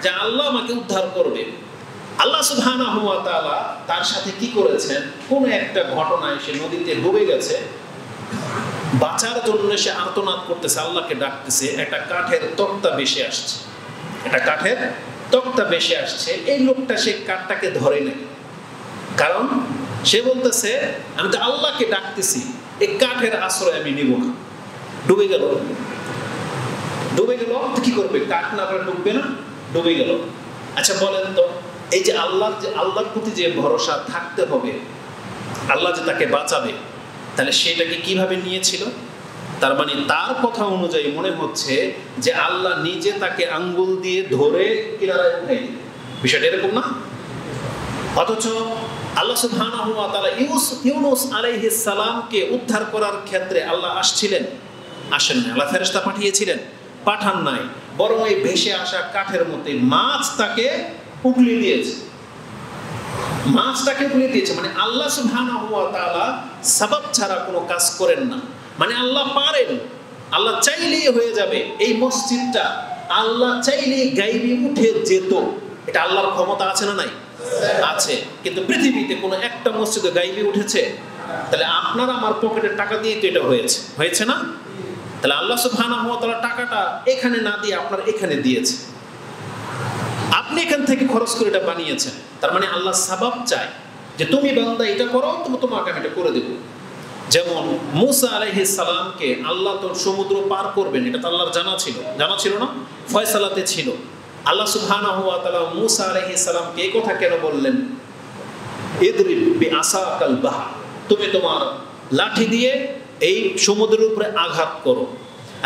যে আল্লাহ আমাকে উদ্ধার করবে। আল্লাহ সুবহানাহু ওয়া তাআলা তার সাথে কি করেছেন, কোন একটা ঘটনায় সে নদীতে ডুবে গেছে, বাঁচার জন্য সে আর্তনাদ করতেছে, আল্লাহকে ডাকতেছে, একটা কাঠের তক্তা ভেসে আসছে, একটা কাঠের তক্তা ভেসে আসছে। এই লোকটা সে কাঠটাকে ধরে নেয়, কারণ সে বলতেছে আমি তো আল্লাহকে ডাকতেছি, এই কাঠের আশ্রয় আমি নিব না। ডুবে গেল, ডুবে গেল তো কি করবে, কাঠ না ডুববে না, ডুবে গেল। আচ্ছা বলেন তো, এই যে আল্লাহর প্রতি যে ভরসা থাকতে হবে, আল্লাহ যে তাকে বাঁচাবে, তাহলে সেটাকে কিভাবে নিয়েছিল? তার মানে তার কথা অনুযায়ী মনে হচ্ছে যে আল্লাহ নিজে তাকে আঙ্গুল দিয়ে ধরে কিনারায় উঠে, বিষয়টা এরকম না? অথচ আল্লাহ সুবহানাহু ওয়া তাআলা ইউনূস আলাইহিস সালামকে উদ্ধার করার ক্ষেত্রে আল্লাহ আসছিলেন, আসেন না। আল্লাহ ফেরেশতা পাঠিয়েছিলেন, পাঠান নাই, বরং এই ভেসে আসা কাঠের মধ্যে মাছ তাকে উগলিয়ে দিয়েছে, মাছটাকে উগলিয়ে দিয়েছে। মানে আল্লাহ সুবহানাহু ওয়া তাআলা সাবাব ছাড়া কোনো কাজ করেন না। মানে আল্লাহ পারেন, আল্লাহ চাইলেই হয়ে যাবে। এই মসজিদটা আল্লাহ চাইলেই গাইবি উঠে যেত, এটা আল্লাহর ক্ষমতা আছে না নাই? আছে। কিন্তু পৃথিবীতে কোনো একটা মসজিদে গাইবি উঠেছে? তাহলে আপনার আমার পকেটের টাকা দিয়ে তো এটা হয়েছে, হয়েছে না? তাহলে আল্লাহ সুবহানাহু ওয়া তাআলা টাকাটা এখানে না দিয়ে আপনার এখানে দিয়েছে, আপনি এখান থেকে খরচ করে এটা বানিয়েছেন। তার মানে আল্লাহ সাবাব চায় যে তুমি বান্দা এটা করো, তোমাকে আমি এটা করে দেব। যেমন মূসা আলাইহিস সালামকে আল্লাহ তো সমুদ্র পার করবেন, এটা তো আল্লাহর জানা ছিল না, ফয়সালাতে ছিল। আল্লাহ সুবহানাহু ওয়া তাআলা মূসা আলাইহিস সালামকে এই কথা কেন বললেন, ইদরিব বিআসাকাল বাহর, তুমি তোমার লাঠি দিয়ে এই সমুদ্রের উপরে আঘাত করো।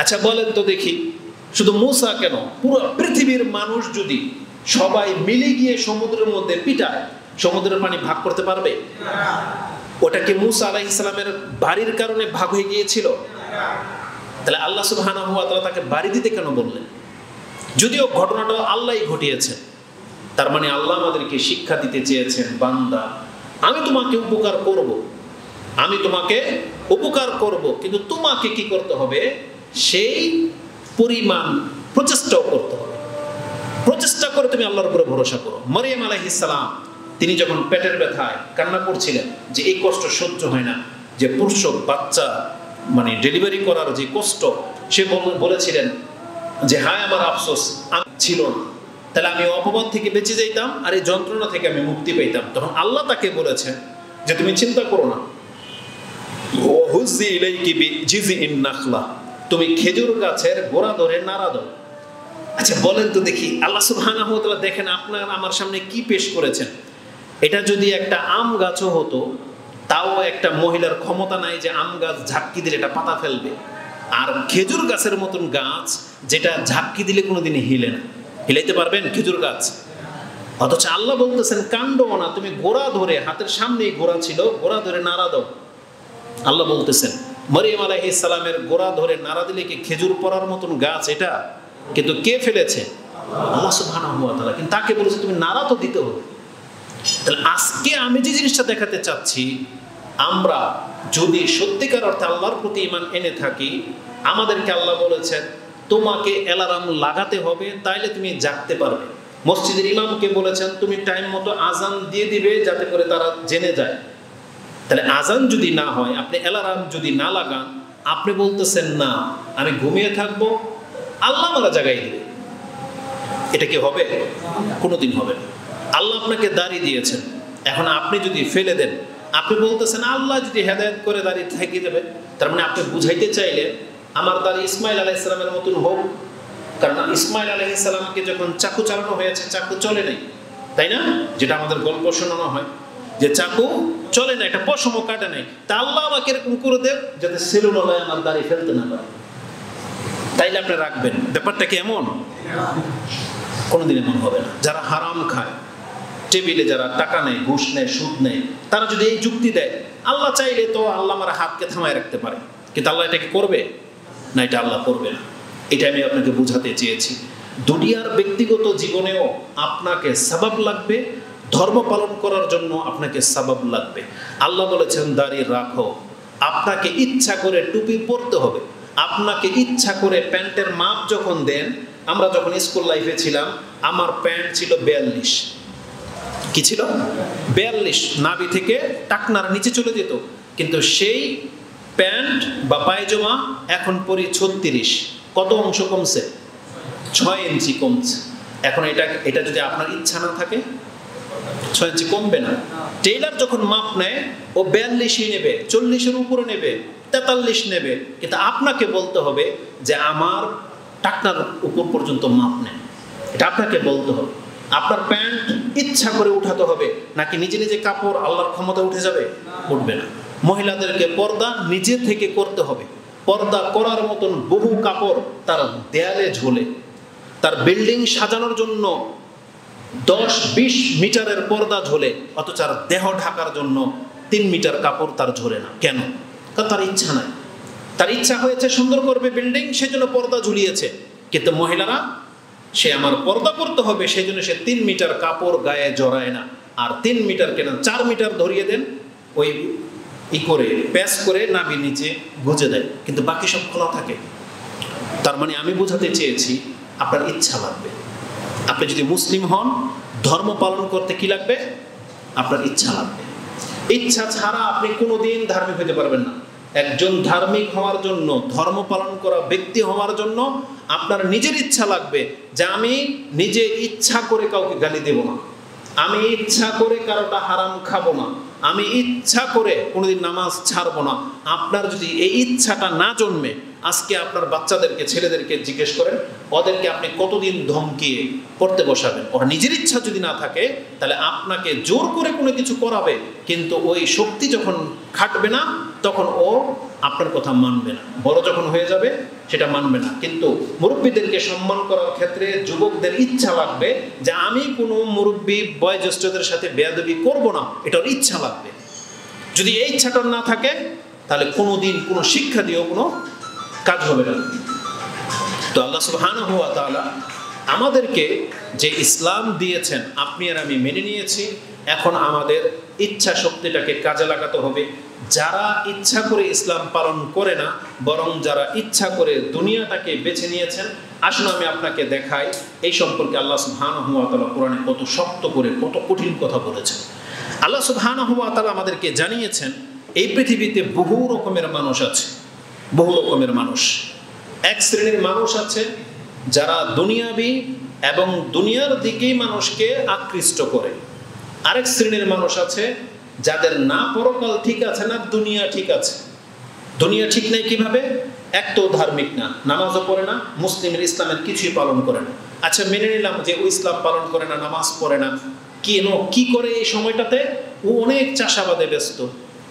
আচ্ছা বলেন তো দেখি, শুধু মূসা কেন, পুরো পৃথিবীর মানুষ যদি সবাই মিলে গিয়ে সমুদ্রের মধ্যে পিটায়, সমুদ্রের পানি ভাগ করতে পারবে? ওটা কি মূসা আলাইহিস সালামের বাড়ির কারণে ভাগ হয়ে গিয়েছিল? তাহলে আল্লাহ সুবহানাহু ওয়া তাআলা তাকে বাড়ি দিতে কেন বললেন? যদিও ঘটনাটা আল্লাহই ঘটিয়েছেন। তার মানে আল্লাহ আমাদেরকে শিক্ষা দিতে চেয়েছেন, বান্দা আমি তোমাকে উপকার করব, আমি তোমাকে উপকার করব, কিন্তু তোমাকে কি করতে হবে, সেই পরিমাণ প্রচেষ্টাও করতে হবে। প্রচেষ্টা করে তুমি আল্লাহর উপরে ভরসা করো। মরিয়ম আলাইহিস সালাম তিনি যখন পেটের ব্যথায় কান্না করছিলেন যে এই কষ্ট সহ্য হয় না, যে প্রসব বাচ্চা মানে ডেলিভারি করার যে কষ্ট, সে বলেছিলেন যে হায় আমার আফসোস আমি ছিল না, তাহলে আমি অপবাদ থেকে বেঁচে যাইতাম আর এই যন্ত্রণা থেকে আমি মুক্তি পেতাম। তখন আল্লাহ তাকে বলেছেন যে তুমি চিন্তা করো না, তুমি খেজুর গাছের গোড়া ধরে নাড়া দাও। আচ্ছা বলেন তো দেখি, আল্লাহ সুবহানাহু ওয়া তাআলা দেখেন আপনার আমার সামনে কি পেশ করেছেন। এটা যদি একটা আম গাছও হতো, তাও একটা মহিলার ক্ষমতা নাই যে আম গাছ ঝাপকি দিলে এটা পাতা ফেলবে। আর খেজুর গাছের মতন গাছ যেটা ঝাপকি দিলে কোনোদিন হিলে না, হিলাইতে পারবেন খেজুর গাছ? অথচ আল্লাহ বলতেছেন কাণ্ডও না, তুমি গোড়া ধরে, হাতের সামনেই গোড়া ছিল, গোড়া ধরে নাড়া দাও। আল্লাহ বলতেছেন মরিয়ম আলাইহিস সালামের গোড়া ধরে নাড়া দিলে কি খেজুর পড়ার মতন গাছ এটা? কিন্তু কে ফেলেছে? আল্লাহ সুবহানাহু ওয়া তাআলা। কিন্তু তাকে বলেছে তুমি নাড়া তো দিতে হবে। তাহলে আজকে আমি যে জিনিসটা দেখাতে চাচ্ছি, আমরা যদি সত্যিকার অর্থে আল্লাহর প্রতি ঈমান এনে থাকি, আমাদেরকে আল্লাহ বলেছেন তোমাকে অ্যালার্ম লাগাতে হবে, তাইলে তুমি জাগতে পারবে। মসজিদের ইমামকে বলেছেন তুমি টাইম মতো আজান দিয়ে দিবে যাতে করে তারা জেনে যায়। তাহলে আজান যদি না হয়, আপনি অ্যালার্ম যদি না লাগান, আপনি বলতেছেন না আমি ঘুমিয়ে থাকবো, আল্লাহ আমারা জাগাই দিবে, এটা কি হবে? কোনোদিন হবে না। আল্লাহ আপনাকে দাঁড়িয়ে দিয়েছেন, এখন আপনি যদি ফেলে দেন, আপনি বলতেছেন আল্লাহ যদি হেদায়েত করে দাড়ি থেকে যাবে, তার মানে আপনি বুঝাইতে চাইলে আমার দাড়ি ইসমাইল আলাইহিস সালামের মতন হোক, কারণ ইসমাইল আলাইহিস সালামকে যখন চাকু চালানো হয়েছে চাকু চলে নাই, তাই না? যেটা আমাদের গল্প শোনানো হয় যে চাকু চলে না, একটা পশমও কাটে নাই, তা আল্লাহ আমাকে এরকম করে দেব যাতে সেলুনওয়ালায় আমার দাড়ি ফেলতে না পারে, তাইলে আপনি রাখবেন। ব্যাপারটা কি এমন? কোনোদিন এমন হবে না। যারা হারাম খায়, টেবিলে যারা টাকা নেয়, ঘুষ নেয়, সুদ নেয়, তারা যদি এই যুক্তি দেয় আল্লাহ চাইলে তো আল্লাহ আমার হাতকে থামায় রাখতে পারে, কিন্তু আল্লাহ এটাকে করবে না, এটা আল্লাহ করবে না। এটা আমি আপনাকে বুঝাতে চেয়েছি। দুনিয়ার ব্যক্তিগত জীবনেও আপনাকে সাবাব লাগবে, ধর্ম পালন করার জন্য আপনাকে সাবাব লাগবে। আল্লাহ বলেছেন দাড়ি রাখো, আপনাকে ইচ্ছা করে টুপি পরতে হবে, আপনাকে ইচ্ছা করে প্যান্টের মাপ যখন দেন। আমরা যখন স্কুল লাইফে ছিলাম আমার প্যান্ট ছিল 42, কি ছিল 42, নাভি থেকে টাকনার নিচে চলে যেত, কিন্তু সেই প্যান্ট বা পায়জামা এখন পরি 36। কত অংশ কমছে? 6 ইঞ্চি কমছে। এখন এটা যদি আপনার ইচ্ছা না থাকে 6 ইঞ্চি কমবে না। টেইলার যখন মাপ নেয় ও 42ই নেবে, 40-এর উপরে নেবে, 43 নেবে, কিন্তু আপনাকে বলতে হবে যে আমার টাকনার উপর পর্যন্ত মাপ নেন, এটা আপনাকে বলতে হবে। আপনার প্যান্ট ইচ্ছা করে উঠাতে হবে, নাকি নিজে নিজে কাপড় আল্লাহর ক্ষমতা উঠে যাবে? উঠবে না। মহিলাদেরকে পর্দা নিজে থেকে করতে হবে। পর্দা করার মতন বহু কাপড় তার দেয়ালে ঝোলে, তার বিল্ডিং সাজানোর জন্য 10-20 মিটারের পর্দা ঝোলে, অথচ আর দেহ ঢাকার জন্য 3 মিটার কাপড় তার ঝোলে না। কেন? কারণ তার ইচ্ছা নাই। তার ইচ্ছা হয়েছে সুন্দর করবে বিল্ডিং, সেজন্য পর্দা ঝুলিয়েছে। কিন্তু মহিলারা, সে আমার পর্দা করতে হবে সেই জন্য সে 3 মিটার কাপড় গায়ে জড়ায় না, আর 3 মিটার কেন 4 মিটার ধরিয়ে দেন, ওই করে প্যাচ করে নাভি নিচে গুজে দেয়, কিন্তু বাকি সব খোলা থাকে। তার মানে আমি বোঝাতে চেয়েছি আপনার ইচ্ছা লাগবে। আপনি যদি মুসলিম হন, ধর্ম পালন করতে কি লাগবে? আপনার ইচ্ছা লাগবে। ইচ্ছা ছাড়া আপনি কোনোদিন ধার্মিক হতে পারবেন না। একজন ধার্মিক হওয়ার জন্য, ধর্ম পালন করা ব্যক্তি হওয়ার জন্য আপনার নিজের ইচ্ছা লাগবে যে আমি নিজে ইচ্ছা করে কাউকে গালি দেব না, আমি ইচ্ছা করে কারোটা হারাম খাবো না, আমি ইচ্ছা করে কোনোদিন নামাজ ছাড়বো না। আপনার যদি এই ইচ্ছাটা না জন্মে, আজকে আপনার বাচ্চাদেরকে, ছেলেদেরকে জিজ্ঞেস করেন, ওদেরকে আপনি কতদিন ধমকিয়ে পড়তে বসাবেন? ওর নিজের ইচ্ছা যদি না থাকে, তাহলে আপনাকে জোর করে কোনো কিছু করাবে, কিন্তু ওই শক্তি যখন খাটবে না তখন ও আপনার কথা মানবে না। বড় যখন হয়ে যাবে সেটা মানবে না। কিন্তু মুরব্বীদেরকে সম্মান করার ক্ষেত্রে যুবকদের ইচ্ছা লাগবে যে আমি কোনো মুরব্বী বয়োজ্যেষ্ঠদের সাথে বেয়াদবি করব না, এটার ইচ্ছা লাগবে। যদি এই ইচ্ছাটা না থাকে তাহলে কোনোদিন কোনো শিক্ষা দিয়েও কোনো কাজ হবে না। তো আল্লাহ সুবহানাহু ওয়া তাআলা আমাদেরকে যে ইসলাম দিয়েছেন আপনি আর আমি মেনে নিয়েছি। এখন আমাদের ইচ্ছা শক্তিটাকে কাজে লাগাতে হবে। যারা ইচ্ছা করে ইসলাম পালন করে না, বরং যারা ইচ্ছা করে দুনিয়াটাকে বেছে নিয়েছেন, আসুন আমি আপনাকে দেখাই এই সম্পর্কে আল্লাহ সুবহানাহু ওয়া তাআলা কোরআনে কত শক্ত করে, কত কঠিন কথা বলেছেন। আল্লাহ সুবহানাহু ওয়া তাআলা আমাদেরকে জানিয়েছেন এই পৃথিবীতে বহু রকমের মানুষ আছে, বহু রকমের মানুষ। এক শ্রেণীর মানুষ আছে যারা দুনিয়াবী এবং দুনিয়ার দিকেই মানুষকে আকৃষ্ট করে। আরেক শ্রেণীর মানুষ আছে যাদের না পরকাল ঠিক আছে না দুনিয়া ঠিক আছে। দুনিয়া ঠিক নাই কিভাবে? এক তো ধার্মিক না, নামাজও পড়ে না, মুসলিমের ইসলামের কিছুই পালন করে না। আচ্ছা, মেনে নিলাম যে ও ইসলাম পালন করে না, নামাজ পড়ে না, কি করে এই সময়টাতে? ও অনেক চাষাবাদে ব্যস্ত,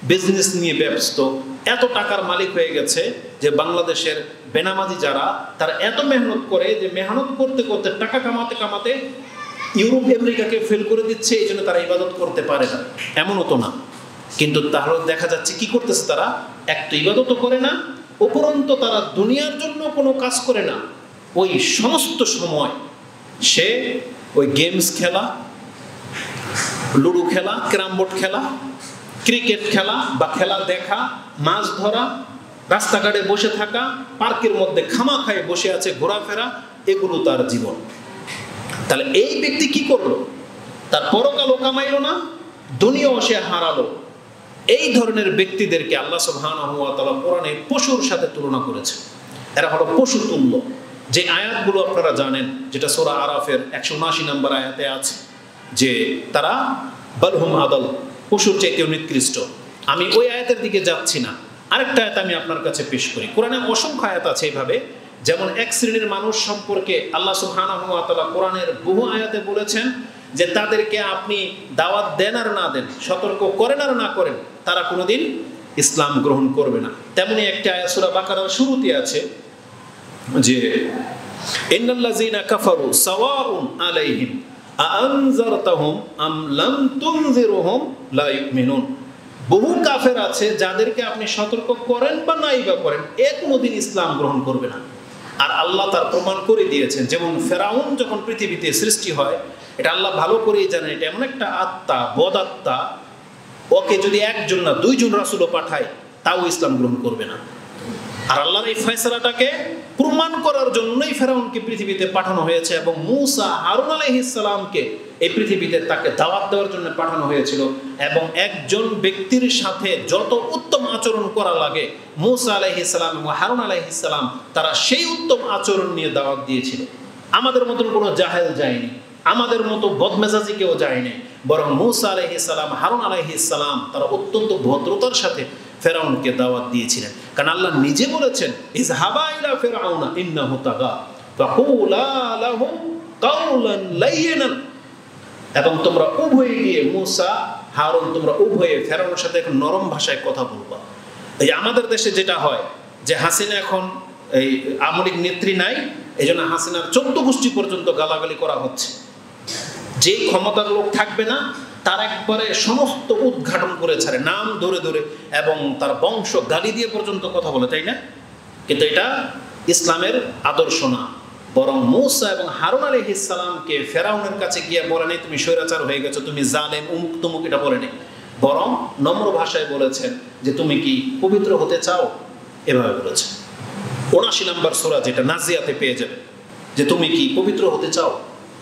বিজনেস নিয়ে ব্যস্ত, এত টাকার মালিক হয়ে গেছে যে বাংলাদেশের বেনামাজি যারা, তারা এত মেহনত করে যে মেহনত করতে করতে টাকা কামাতে কামাতে ইউরোপ আমেরিকাকে ফেল করে দিচ্ছে, এই জন্য তারা ইবাদত করতে পারে না। এমনও তো না, কিন্তু তাহলে দেখা যাচ্ছে কি করতেছে তারা? একটা ইবাদতও করে না, উপরন্ত তারা দুনিয়ার জন্য কোনো কাজ করে না। ওই সমস্ত সময় সে ওই গেমস খেলা, লুডো খেলা, ক্যারাম বোর্ড খেলা, ক্রিকেট খেলা বা খেলা দেখা, মাছ ধরা, রাস্তাঘাটে বসে থাকা, পার্কের মধ্যে খামাখায় বসে আছে, ঘোরাফেরা, এগুলো তার জীবন। তাহলে এই ব্যক্তি কি করলো? তার পরকালও কামাইলো না, দুনিয়াও সে হারালো। এই ধরনের ব্যক্তিদেরকে আল্লাহ সুবহানাহু ওয়া তাআলা কোরআনে পশুর সাথে তুলনা করেছে। এরা হলো পশু তুল্য। যে আয়াতগুলো আপনারা জানেন, যেটা সূরা আরাফের 179 নম্বর আয়াতে আছে, যে তারা বালহুম আদাল, পশুর চাইতেও নিকৃষ্ট। আমি ওই আয়াতের দিকে যাচ্ছি না, আরেকটা আয়াত আমি আপনার কাছে পেশ করি। কোরআনে অসংখ্য আয়াত আছে এইভাবে, যেমন এক শ্রেণীর মানুষ সম্পর্কে আল্লাহ সুবহানাহু ওয়া তাআলা কোরআনের বহু আয়াতে বলেছেন যে তাদেরকে আপনি দাওয়াত দেন আর না দেন, সতর্ক করেন আর না করেন, তারা কোনোদিন ইসলাম গ্রহণ করবে না। তেমনি একটা আয়াত সূরা বাকারার শুরুতে আছে যে ইন্নাল্লাযীনা কাফারু সাওয়াউন আলাইহিম আআনজারতাহুম আম লাম তুনজিরহুম লা ইউমিনুন। বহু কাফের আছে যাদেরকে আপনি সতর্ক করেন বা নাই বা করেন, এ কোনোদিন ইসলাম গ্রহণ করবে না। আর আল্লাহ তার প্রমাণ করে দিয়েছেন, যেমন ফেরাউন যখন পৃথিবীতে সৃষ্টি হয়, এটা আল্লাহ ভালো করেই জানেন এটা এমন একটা আত্মা, বদ আত্মা, ওকে যদি একজন না দুইজন রাসূলও পাঠায় তাও ইসলাম গ্রহণ করবে না। আর আল্লাহর এই ফয়সালাটাকে প্রমাণ করার জন্যই ফেরাউনকে পৃথিবীতে পাঠানো হয়েছে, এবং মূসা হারুন আলাইহিস সালামকে এই পৃথিবীতে তাকে দাওয়াত দেওয়ার জন্য পাঠানো হয়েছিল। এবং একজন ব্যক্তির সাথে যত উত্তম আচরণ করা লাগে, মূসা আলাইহিস সালাম এবং হারুন আলাইহিস সালাম তারা সেই উত্তম আচরণ নিয়ে দাওয়াত দিয়েছিল। আমাদের মতন কোনো জাহেল যায়নি, আমাদের মতো বদমেজাজি কেউ যায়নি, বরং মূসা আলাইহিস সালাম, হারুন আলাইহিস সালাম তারা অত্যন্ত ভদ্রতার সাথে ফেরাউনকে দাওয়াত দিয়েছিলেন। কারণ আল্লাহ নিজে বলেছেন, ইযহাবা ইলা ফিরআউনা ইন্নাহু তাগা ফাকুলা লাহু কাওলান লাইয়িনান, এবং তোমরা উভয়ে গিয়ে মূসা, হারুন, তোমরা উভয়ে ফেরাউনের সাথে এক নরম ভাষায় কথা বলবা। এই আমাদের দেশে যেটা হয় যে হাসিনা এখন এই আমলিক নেত্রী নাই, এজন্য হাসিনার 14 গোষ্ঠী পর্যন্ত গালাগালি করা হচ্ছে। যেই ক্ষমতার লোক থাকবে না তার একবারে সমস্ত উদ্ঘাটন করে ছাড়ে, নাম ধরে ধরে, এবং তার বংশ গালি দিয়ে পর্যন্ত কথা বলে, তাই না? কিন্তু এটা ইসলামের আদর্শ না। বরং মূসা এবং হারুন আলাইহিস সালামকে ফেরাউনের কাছে গিয়ে বলে নাই তুমি স্বৈরাচার হয়ে গেছো, তুমি জালেম, অমুক তমুক, এটা বলে নেই। বরং নম্র ভাষায় বলেছেন যে তুমি কি পবিত্র হতে চাও, এভাবে বলেছেন। ৭৯ নম্বর সূরা, যেটা নাজিয়াতে পেয়ে যাবে, যে তুমি কি পবিত্র হতে চাও,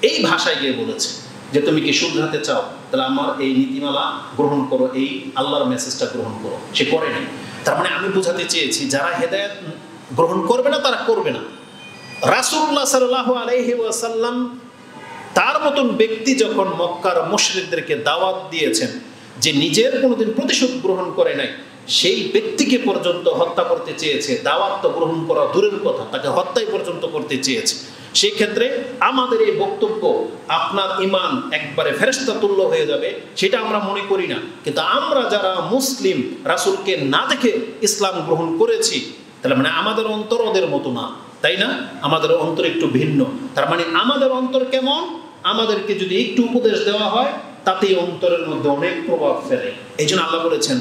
এই ভাষায় গিয়ে বলেছে যে তুমি কি শুধরাতে চাও, তাহলে আমার এই নীতিমালা গ্রহণ করো, এই আল্লাহর মেসেজটা গ্রহণ করো। সে করেনি। তার মানে আমি বোঝাতে চেয়েছি যারা হেদায়েত গ্রহণ করবে না তারা করবে না। রাসূলুল্লাহ সাল্লাল্লাহু আলাইহি ওয়াসাল্লাম তার মতন ব্যক্তি যখন মক্কার মুশরিকদেরকে দাওয়াত দিয়েছেন, যে নিজের কোনোদিন প্রতিশোধ গ্রহণ করে নাই, সেই ব্যক্তিকে পর্যন্ত হত্যা করতে চেয়েছে। দাওয়াত তো গ্রহণ করা দূরের কথা, তাকে হত্যাই পর্যন্ত করতে চেয়েছে। সেই ক্ষেত্রে আমাদের এই বক্তব্য আপনার ঈমান একবারে ফেরেশতা তুল্য হয়ে যাবে সেটা আমরা মনে করি না। কিন্তু আমরা যারা মুসলিম, রাসূলকে না দেখে ইসলাম গ্রহণ করেছি, তাহলে মানে আমাদের অন্তর ওদের মতো না, তাই না? আমাদের অন্তর একটু ভিন্ন। তার মানে আমাদের অন্তর কেমন, আমাদেরকে যদি একটু উপদেশ দেওয়া হয় তাতেই অন্তরের মধ্যে অনেক প্রভাব ফেলে। এই জন্য আল্লাহ বলেছেন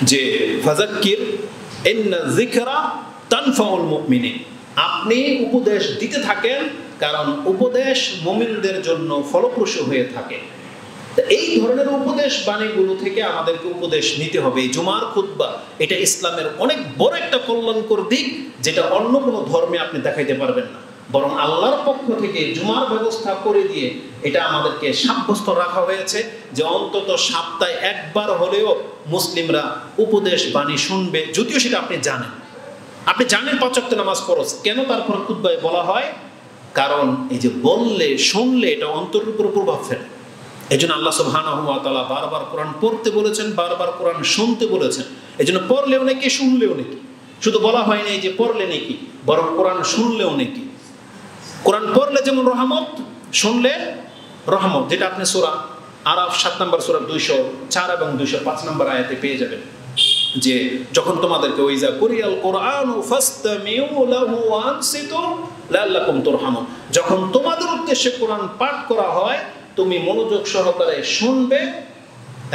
যে ফাযাক্কির ইন্না যিকরা তানফাউল মুমিনিন, আপনি উপদেশ দিতে থাকেন, কারণ উপদেশ মুমিনদের জন্য ফলপ্রসূ হয়ে থাকে। এই ধরনের উপদেশ বাণীগুলো থেকে আমাদেরকে উপদেশ নিতে হবে। জুমার খুতবা এটা ইসলামের অনেক বড় একটা কল্যাণকর দিক, যেটা অন্য কোনো ধর্মে আপনি দেখাইতে পারবেন না। বরং আল্লাহর পক্ষ থেকে জুমার ব্যবস্থা করে দিয়ে এটা আমাদেরকে সাব্যস্ত রাখা হয়েছে যে অন্তত সপ্তাহে একবার হলেও মুসলিমরা উপদেশ বাণী শুনবে। যদিও সেটা আপনি জানেন ৫ ওয়াক্ত নামাজ ফরজ, কেন তারপর খুতবায় বলা হয়? কারণ এই যে বললে, শুনলে এটা অন্তরের উপর প্রভাব ফেলে। এই জন্য আল্লাহ সুবহানাহু ওয়া তাআলা বারবার কোরআন পড়তে বলেছেন, বারবার কোরআন শুনতে বলেছেন। এই জন্য পড়লেও নাকি, শুনলেও নাকি। শুধু বলা হয় না যে পড়লে নাকি, বরং কোরআন শুনলেও নাকি। কোরআন পড়লে যেমন রহমত, শুনলে রহমত, যেটা আপনি সূরা আরাফ ৭ নম্বর সূরা ২০৪ এবং ২০৫ নম্বর আয়াতে পেয়ে যাবেন, যে যখন তোমাদেরকে ওইজা কুরিয়াল কোরআনু ফাসতামিউ লাহু ওয়া আনসিতু লাআল্লাকুম তুরহামুন, যখন তোমাদের উদ্দেশ্যে কোরআন পাঠ করা হয় তুমি মনোযোগ সহকারে শুনবে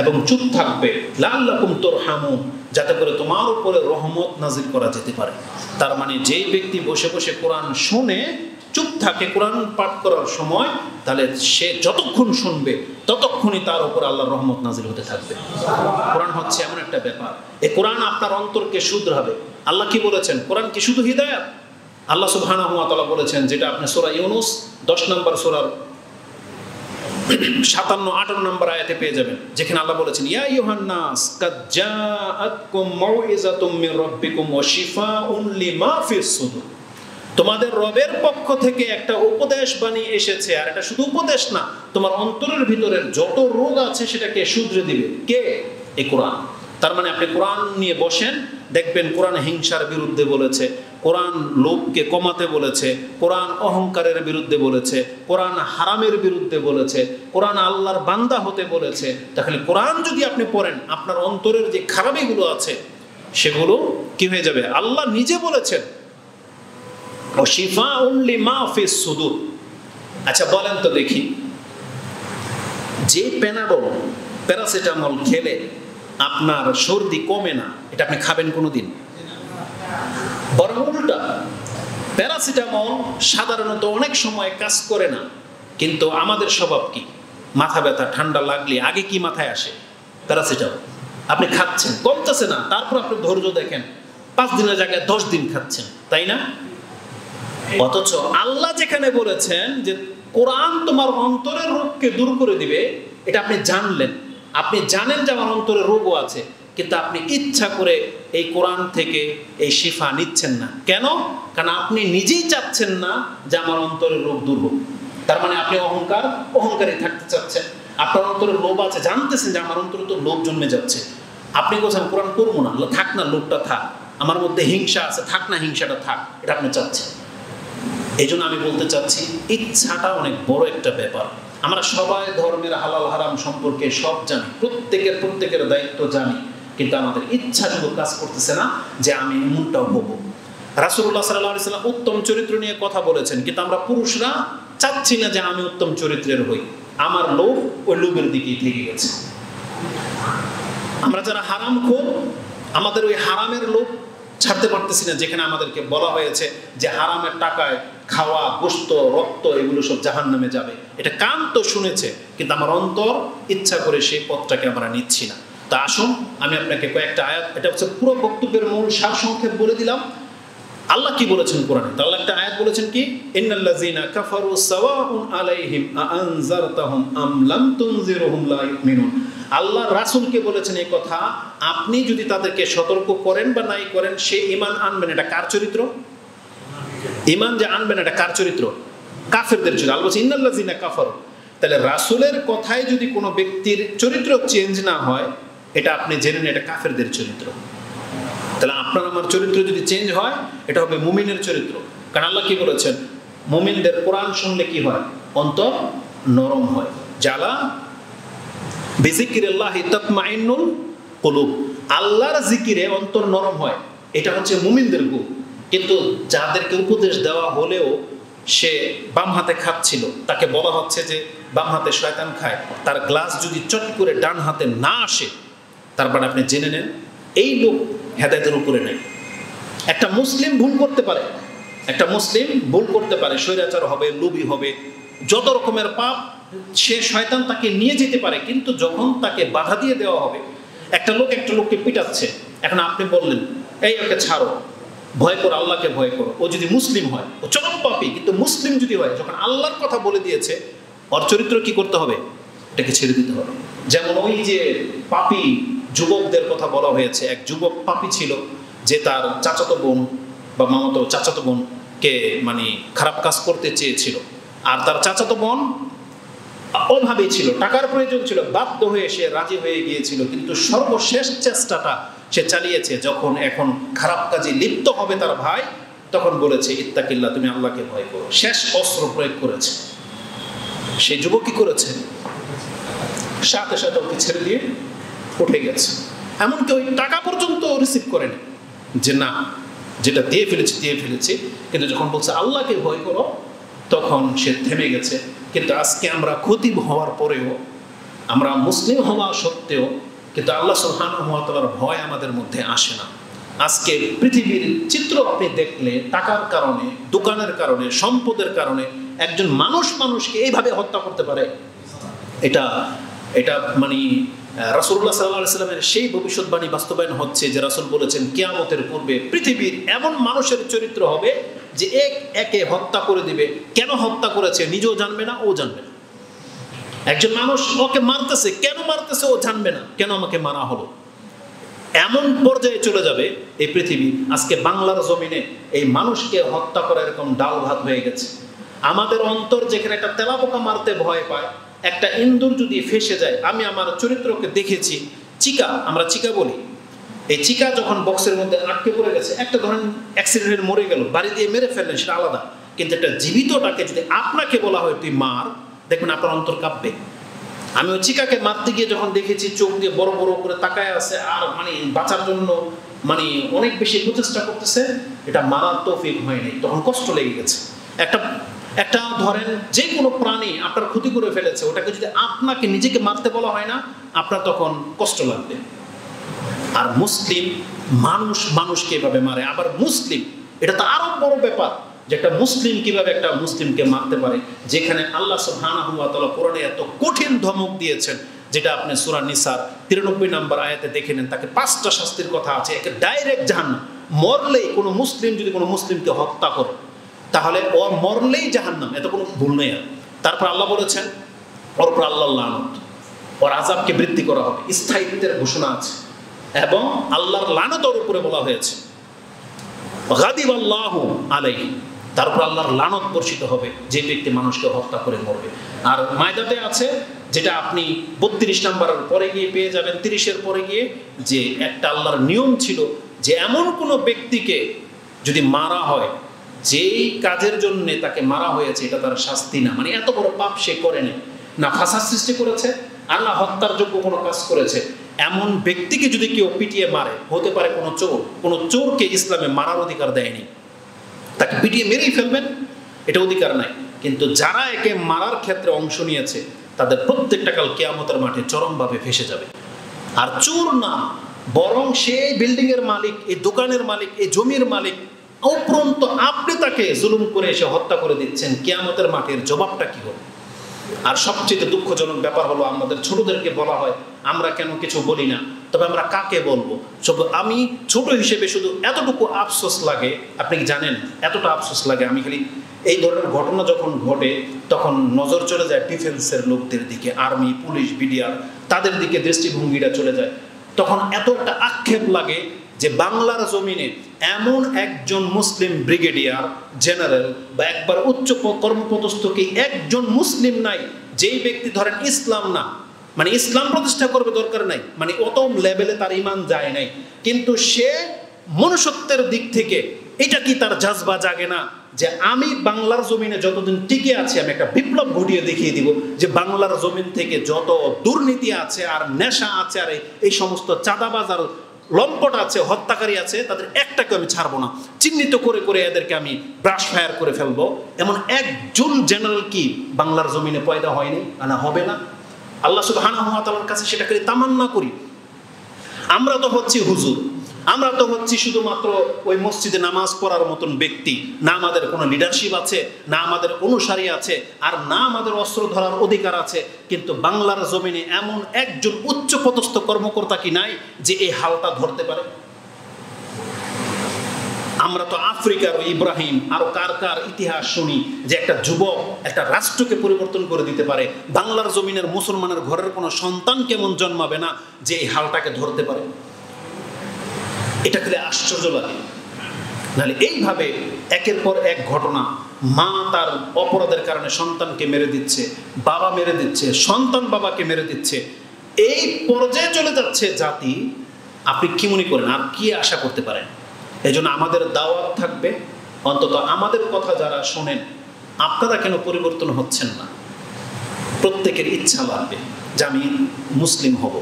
এবং চুপ থাকবে, লাআল্লাকুম তুরহামুন, যাতে করে তোমার উপরে রহমত নাযিল করা যেতে পারে। তার মানে যেই ব্যক্তি বসে বসে কোরআন শুনে চুপ থাকে কোরআন পাঠ করার সময়, তাহলে সে যতক্ষণ শুনবে ততক্ষণই তার উপর আল্লাহর রহমত নাযিল হতে থাকবে। কোরআন হচ্ছে এমন একটা ব্যাপার, এই কোরআন আপনার অন্তরকে শুধরাবে। আল্লাহ কি বলেছেন? কোরআন কি শুধু হিদায়াত? আল্লাহ সুবহানাহু ওয়া তাআলা বলেছেন, যেটা আপনি সূরা ইউনূস ১০ নম্বর সূরার ৫৭-৫৮ নম্বর আয়াতে পেয়ে যাবেন, যেখানে আল্লাহ বলেছেন, ইয়া আইয়ুহান নাস কাদ জাআতকুম মাউইযাতুম মির রাব্বিকুম ওয়া শিফাউন লিমা ফিস সুদুর। তোমাদের রবের পক্ষ থেকে একটা উপদেশ বাণী এসেছে, আর এটা শুধু উপদেশ না, তোমার অন্তরের ভিতরের যত রোগ আছে সেটাকে শুধরে দিবে কে? এই কোরআন। তার মানে আপনি কোরআন নিয়ে বসেন, দেখবেন কোরআন হিংসার বিরুদ্ধে বলেছে, কোরআন লোভকে কমাতে বলেছে, কোরআন অহংকারের বিরুদ্ধে বলেছে, কোরআন হারামের বিরুদ্ধে বলেছে, কোরআন আল্লাহর বান্দা হতে বলেছে। তাহলে কোরআন যদি আপনি পড়েন, আপনার অন্তরের যে খারাপিগুলো আছে সেগুলো কি হয়ে যাবে? আল্লাহ নিজে বলেছেন শিফাউন লিমা ফিস সুদুর। আচ্ছা বলেন তো দেখি, যে প্যানাডল প্যারাসিটামল খেলে আপনার সর্দি কমে না, এটা আপনি খাবেন কোনোদিন? বরং উল্টা, প্যারাসিটামল সাধারণত অনেক সময় কাজ করে না, কিন্তু আমাদের স্বভাব কি? মাথা ব্যথা ঠান্ডা লাগলে আগে কি মাথায় আসে? প্যারাসিটামল। আপনি খাচ্ছেন, কমতেছে না, তারপর আপনি ধৈর্য দেখেন 5 দিনের জায়গায় 10 দিন খাচ্ছেন, তাই না? অথচ আল্লাহ যেখানে বলেছেন যে কোরআন তোমার অন্তরের রোগকে দূর করে দিবে, এটা আপনি জানলেন, আপনি জানেন যে আমার অন্তরে রোগও আছে, কিন্তু আপনি ইচ্ছা করে এই কোরআন থেকে এই শিফা নিচ্ছেন না। কেন? কারণ আপনি নিজেই চাচ্ছেন না যে আমার অন্তরের রোগ দূর হোক। তার মানে আপনি অহংকারী থাকতে চাচ্ছেন। আপনার অন্তরে লোভ আছে, জানতেছেন যে আমার অন্তরে তো লোভ জন্মে যাচ্ছে, আপনি বলছেন কোরআন করবো না, থাক না লোভটা থাক, আমার মধ্যে হিংসা আছে, থাক না হিংসাটা থাক, এটা আপনি চাচ্ছেন। এই জন্য আমি বলতে চাচ্ছি, ইচ্ছাটা অনেক বড় একটা ব্যাপার। আমরা সবাই ধর্মের হালাল হারাম সম্পর্কে সব জানি, প্রত্যেকের দায়িত্ব জানি, কিন্তু আমাদের ইচ্ছা শুধু কাজ করতেছে না যে আমি এমনটাও হব। রাসূলুল্লাহ সাল্লাল্লাহু আলাইহি ওয়াসাল্লাম উত্তম চরিত্র নিয়ে কথা বলেছেন, কিন্তু আমরা পুরুষরা চাচ্ছি না যে আমি উত্তম চরিত্রের হই। আমার লোভ ওই লোভের দিকেই থেকে গেছে। আমরা যারা হারামখোর, আমাদের ওই হারামের লোভ ছাড়তে পারতেছি না, যেখানে আমাদেরকে বলা হয়েছে যে হারামের টাকায় খাওয়া গোশত রক্ত এগুলো সব জাহান্নামে যাবে। এটা কান তো শুনেছে, কিন্তু আমার অন্তর ইচ্ছা করে সেই পথটাকে আমরা নিচ্ছি না। তা আসুন আমি আপনাকে কয়েকটা আয়াত, এটা হচ্ছে পুরো বক্তব্যের মূল সারসংক্ষেপ বলে দিলাম। আল্লাহ কি বলেছেন কোরআনে? আল্লাহ একটা আয়াত বলেছেন কি, ইন্নাল্লাযীনা কাফারু সাওয়াউন আলাইহিম আনজারতাহুম আম লাম তুনজিরহুম লা ইউমিনুন। আল্লাহ রাসূলকে বলেছেন এই কথা, আপনি যদি তাদেরকে সতর্ক করেন বা নাই করেন সে ঈমান আনবেন। এটা কার চরিত্র? ঈমান যে আনবেন এটা কার চরিত্র? কাফেরদের চরিত্র। আল্লাহ বলছেন ইন্নাল্লাযীনা কাফারু। তাহলে রাসূলের কথায় যদি কোনো ব্যক্তির চরিত্র চেঞ্জ না হয়, এটা আপনি জেনে নেন এটা কাফেরদের চরিত্র। তাহলে আপনার আমার চরিত্র যদি চেঞ্জ হয়, এটা হবে মুমিনের চরিত্র। কারণ আল্লাহ কি বলেছেন, মুমিনদের কোরআন শুনলে কি হয়? অন্তর নরম হয়। জালা বিযিকরিল্লাহি তাতমাইন্নুল কুলুব। আল্লাহর জিকিরে অন্তর নরম হয়, এটা হচ্ছে মুমিনদের গুণ। কিন্তু যাদেরকে উপদেশ দেওয়া হলেও সে বাম হাতে খাচ্ছিল, তাকে বলা হচ্ছে যে বাম হাতে শয়তান খায়, তার গ্লাস যদি চট করে ডান হাতে না আসে, তারপর আপনি জেনে নেন এই লোক হেদায়েতের উপরে নেই। একটা মুসলিম ভুল করতে পারে, স্বৈরাচার হবে, লোভী হবে, যত রকমের পাপ সে শয়তান তাকে নিয়ে যেতে পারে, কিন্তু যখন তাকে বাধা দিয়ে দেওয়া হবে, একটা লোককে পিটাচ্ছে, এখন আপনি বললেন এই ওকে ছাড়ো, ভয় করো, আল্লাহকে ভয় করো। ও যদি মুসলিম হয়, ও চরম পাপী, কিন্তু মুসলিম যদি হয়, যখন আল্লাহর কথা বলে দিয়েছে, ওর চরিত্র কি করতে হবে? এটাকে ছেড়ে দিতে হবে। যেমন ওই যে পাপী যুবকদের কথা বলা হয়েছে, এক যুবক পাপী ছিল, যে তার চাচাতো বোন বা মামাতো চাচাতো বোনকে মানে খারাপ কাজ করতে চেয়েছিল, আর তার চাচাতো বোন অভাবী ছিল, টাকার প্রয়োজন ছিল, বাধ্য হয়ে সে রাজি হয়ে গিয়েছিল, কিন্তু সর্বশেষ চেষ্টাটা সে চালিয়েছে। যখন এখন খারাপ কাজে লিপ্ত হবে তার ভাই, তখন বলেছে ইত্তাকিল্লাহ, তুমি আল্লাহকে ভয় করো। শেষ অস্ত্র প্রয়োগ করেছে। সেই যুবক কি করেছে? সাথে সাথে ওকে ছেড়ে দিয়ে উঠে গেছে। এমনকি ওই টাকা পর্যন্ত রিসিভ করেনি, যে না যেটা দিয়ে ফেলেছি। কিন্তু যখন বলছে আল্লাহকে ভয় করো, তখন সে থেমে গেছে। কিন্তু আজকে আমরা খতিব হওয়ার পরেও, আমরা মুসলিম হওয়া সত্ত্বেও, কিন্তু আল্লাহ সুবহানাহু ওয়া তাআলার ভয় আমাদের মধ্যে আসে না। আজকে পৃথিবীর চিত্র আপনি দেখলে, টাকার কারণে, দোকানের কারণে, সম্পদের কারণে একজন মানুষকে এইভাবে হত্যা করতে পারে। এটা মানে রাসূলুল্লাহ সাল্লাল্লাহু আলাইহি ওয়াসাল্লামের সেই ভবিষ্যৎবাণী বাস্তবায়ন হচ্ছে, যে রাসূল বলেছেন কিয়ামতের পূর্বে পৃথিবীর এমন মানুষের চরিত্র হবে যে একে হত্যা করে দিবে। কেন হত্যা করেছে নিজেও জানবে না, ও জানবে না। একজন মানুষ ওকে মারতেছে, কেন মারতেছে ও জানবে না, কেন আমাকে মারা হলো। এমন পর্যায়ে চলে যাবে এই পৃথিবী, আজকে বাংলার জমিনে এই মানুষকে হত্যা করা এরকম ডাল ভাত হয়ে গেছে। আমাদের অন্তর যেখানে একটা তেলাপোকা মারতে ভয় পায়, একটা ইন্দুর যদি ফেসে যায়, আমি আমার চরিত্রকে দেখেছি, চিকা, আমরা চিকা বলি, এই চিকা যখন বক্সের মধ্যে আটকে পড়ে গেছে, একটা ধরেন অ্যাক্সিডেন্টে মরে গেল, বাড়ি দিয়ে মেরে ফেললেন, সেটা আলাদা, কিন্তু একটা জীবিতটাকে যদি আপনাকে বলা হয় তুই মার, দেখবেন আপনার অন্তর কাঁপবে। আমি ওই চিকাকে মারতে গিয়ে যখন দেখেছি চোখ দিয়ে বড় বড় করে তাকায় আছে আর মানে বাঁচার জন্য মানে অনেক বেশি প্রচেষ্টা করতেছে, এটা মারার তৌফিক হয়নি, তখন কষ্ট লেগে গেছে। একটা ধরেন যে কোনো প্রাণী আপনার ক্ষতি করে ফেলেছে, ওটাকে যদি আপনাকে নিজেকে মারতে বলা হয় না, আপনার তখন কষ্ট লাগবে। আর মুসলিম মানুষ মানুষকে এভাবে মারে, আবার মুসলিম, এটা তো আরো বড় ব্যাপার যে একটা মুসলিম কিভাবে একটা মুসলিমকে মারতে পারে, যেখানে আল্লাহ সুবহানাহু ওয়া তাআলা কোরআনে এত কঠিন ধমক দিয়েছেন, যেটা আপনি সূরা নিসার 93 নম্বর আয়াতে দেখে নেন, তাকে 5টা শাস্তির কথা আছে, একে ডাইরেক্ট জাহান্নাম, মরলেই কোনো মুসলিম যদি কোনো মুসলিমকে হত্যা করে তাহলে ও মরলেই জাহান্নাম, এত কোনো ভুল নেই। তারপর আল্লাহ বলেছেন ওর উপর আল্লাহর লানত, ওর আযাবকে বৃদ্ধি করা হবে, স্থায়িত্বের ঘোষণা আছে, এবং আল্লাহর লানত ওর উপরে বলা হয়েছে, গাদিবাল্লাহু আলাইহি, তারপর আল্লাহর লানত বর্ষিত হবে যে ব্যক্তি মানুষকে হত্যা করে মরবে। আর মায়দাতে আছে, যেটা আপনি 32 নম্বরের পরে গিয়ে পেয়ে যাবেন, 30-এর পরে গিয়ে, যে একটা আল্লাহর নিয়ম ছিল যে এমন কোনো ব্যক্তিকে যদি মারা হয়, যেই কাজের জন্য তাকে মারা হয়েছে এটা তার শাস্তি না, মানে এত বড় পাপ সে করে না ফাসাদ সৃষ্টি করেছে আর না হত্যার যোগ্য কোনো কাজ করেছে, এমন ব্যক্তিকে যদি কেউ পিটিয়ে মারে, হতে পারে কোনো চোরকে ইসলামে মারার অধিকার দেয়নি, তাকে পিটিয়ে মেরেই ফেলবেন, এটা অধিকার নাই। কিন্তু যারা একে মারার ক্ষেত্রে অংশ নিয়েছে তাদের প্রত্যেকটা কাল কিয়ামতের মাঠে চরমভাবে ফেসে যাবে। আর চোর না, বরং সে বিল্ডিং এর মালিক, এই দোকানের মালিক, এই জমির মালিক, উপরন্ত আপনি তাকে জুলুম করে এসে হত্যা করে দিচ্ছেন, কিয়ামতের মাঠের জবাবটা কি হবে? আর সবচেয়ে দুঃখজনক ব্যাপার হলো, আমাদের ছোটদেরকে বলা হয় আমরা কেন কিছু বলি না, তবে আমরা কাকে বলবো? আমি ছোট হিসেবে শুধু এতটুকু আফসোস লাগে, আপনি কি জানেন এতটা আফসোস লাগে, আমি খালি এই ধরনের ঘটনা যখন ঘটে তখন নজর চলে যায় ডিফেন্সের লোকদের দিকে, আর্মি, পুলিশ, বিডিআর, তাদের দিকে দৃষ্টিভঙ্গিটা চলে যায়, তখন এত একটা আক্ষেপ লাগে যে বাংলার জমিনে এমন একজন মুসলিম ব্রিগেডিয়ার জেনারেল বা একবার উচ্চ কর্মপদস্থ কি একজন মুসলিম নাই, যেই ব্যক্তি ধরেন ইসলাম না, মানে ইসলাম প্রতিষ্ঠা করবে দরকার নাই, মানে অত লেভেলে তার ঈমান যায় নাই, কিন্তু সে মনুষ্যত্বের দিক থেকে এটা কি তার জাজবা জাগে না যে আমি বাংলার জমিনে যতদিন টিকে আছি আমি একটা বিপ্লব ঘটিয়ে দেখিয়ে দিব যে বাংলার জমিন থেকে যত দুর্নীতি আছে আর নেশা আছে আর এই সমস্ত চাঁদাবাজ আর লম্পট আছে, হত্যাকারী আছে, তাদের একটাকে আমি ছাড়বো না, চিহ্নিত করে করে এদেরকে আমি ব্রাশ ফায়ার করে ফেলবো, এমন একজন জেনারেল কি বাংলার জমিনে পয়দা হয়নি, না হবে না? আল্লাহ সুবহানাহু ওয়া তাআলার কাছে সেটাকে তামান্না করি। আমরা তো হচ্ছি হুজুর, আমরা তো হচ্ছি শুধুমাত্র ওই মসজিদে নামাজ পড়ার মতন ব্যক্তি, না আমাদের কোনো লিডারশিপ আছে, না আমাদের অনুসারী আছে, আর না আমাদের অস্ত্র ধরার অধিকার আছে, কিন্তু বাংলার জমিনে এমন একজন উচ্চপদস্থ কর্মকর্তা কি নাই যে এই হালটা ধরতে পারে? আমরা তো আফ্রিকার ইব্রাহিম আরো কার কার ইতিহাস শুনি যে একটা যুবক একটা রাষ্ট্রকে পরিবর্তন করে দিতে পারে, বাংলার জমিনের মুসলমানের ঘরের কোনো সন্তান কেমন জন্মাবে না যে এই হালটাকে ধরতে পারে? এটা খেলে আশ্চর্য লাগে। নাহলে এইভাবে একের পর এক ঘটনা, মা তার অপরাধের কারণে সন্তানকে মেরে দিচ্ছে, বাবা মেরে দিচ্ছে, সন্তান বাবাকে মেরে দিচ্ছে, এই পর্যায়ে চলে যাচ্ছে জাতি। আপনি কি মনে করেন আর কি আশা করতে পারেন? এই জন্য আমাদের দাওয়াত থাকবে, অন্তত আমাদের কথা যারা শোনেন, আপনারা কেন পরিবর্তন হচ্ছেন না? প্রত্যেকের ইচ্ছা লাগবে যে আমি মুসলিম হব,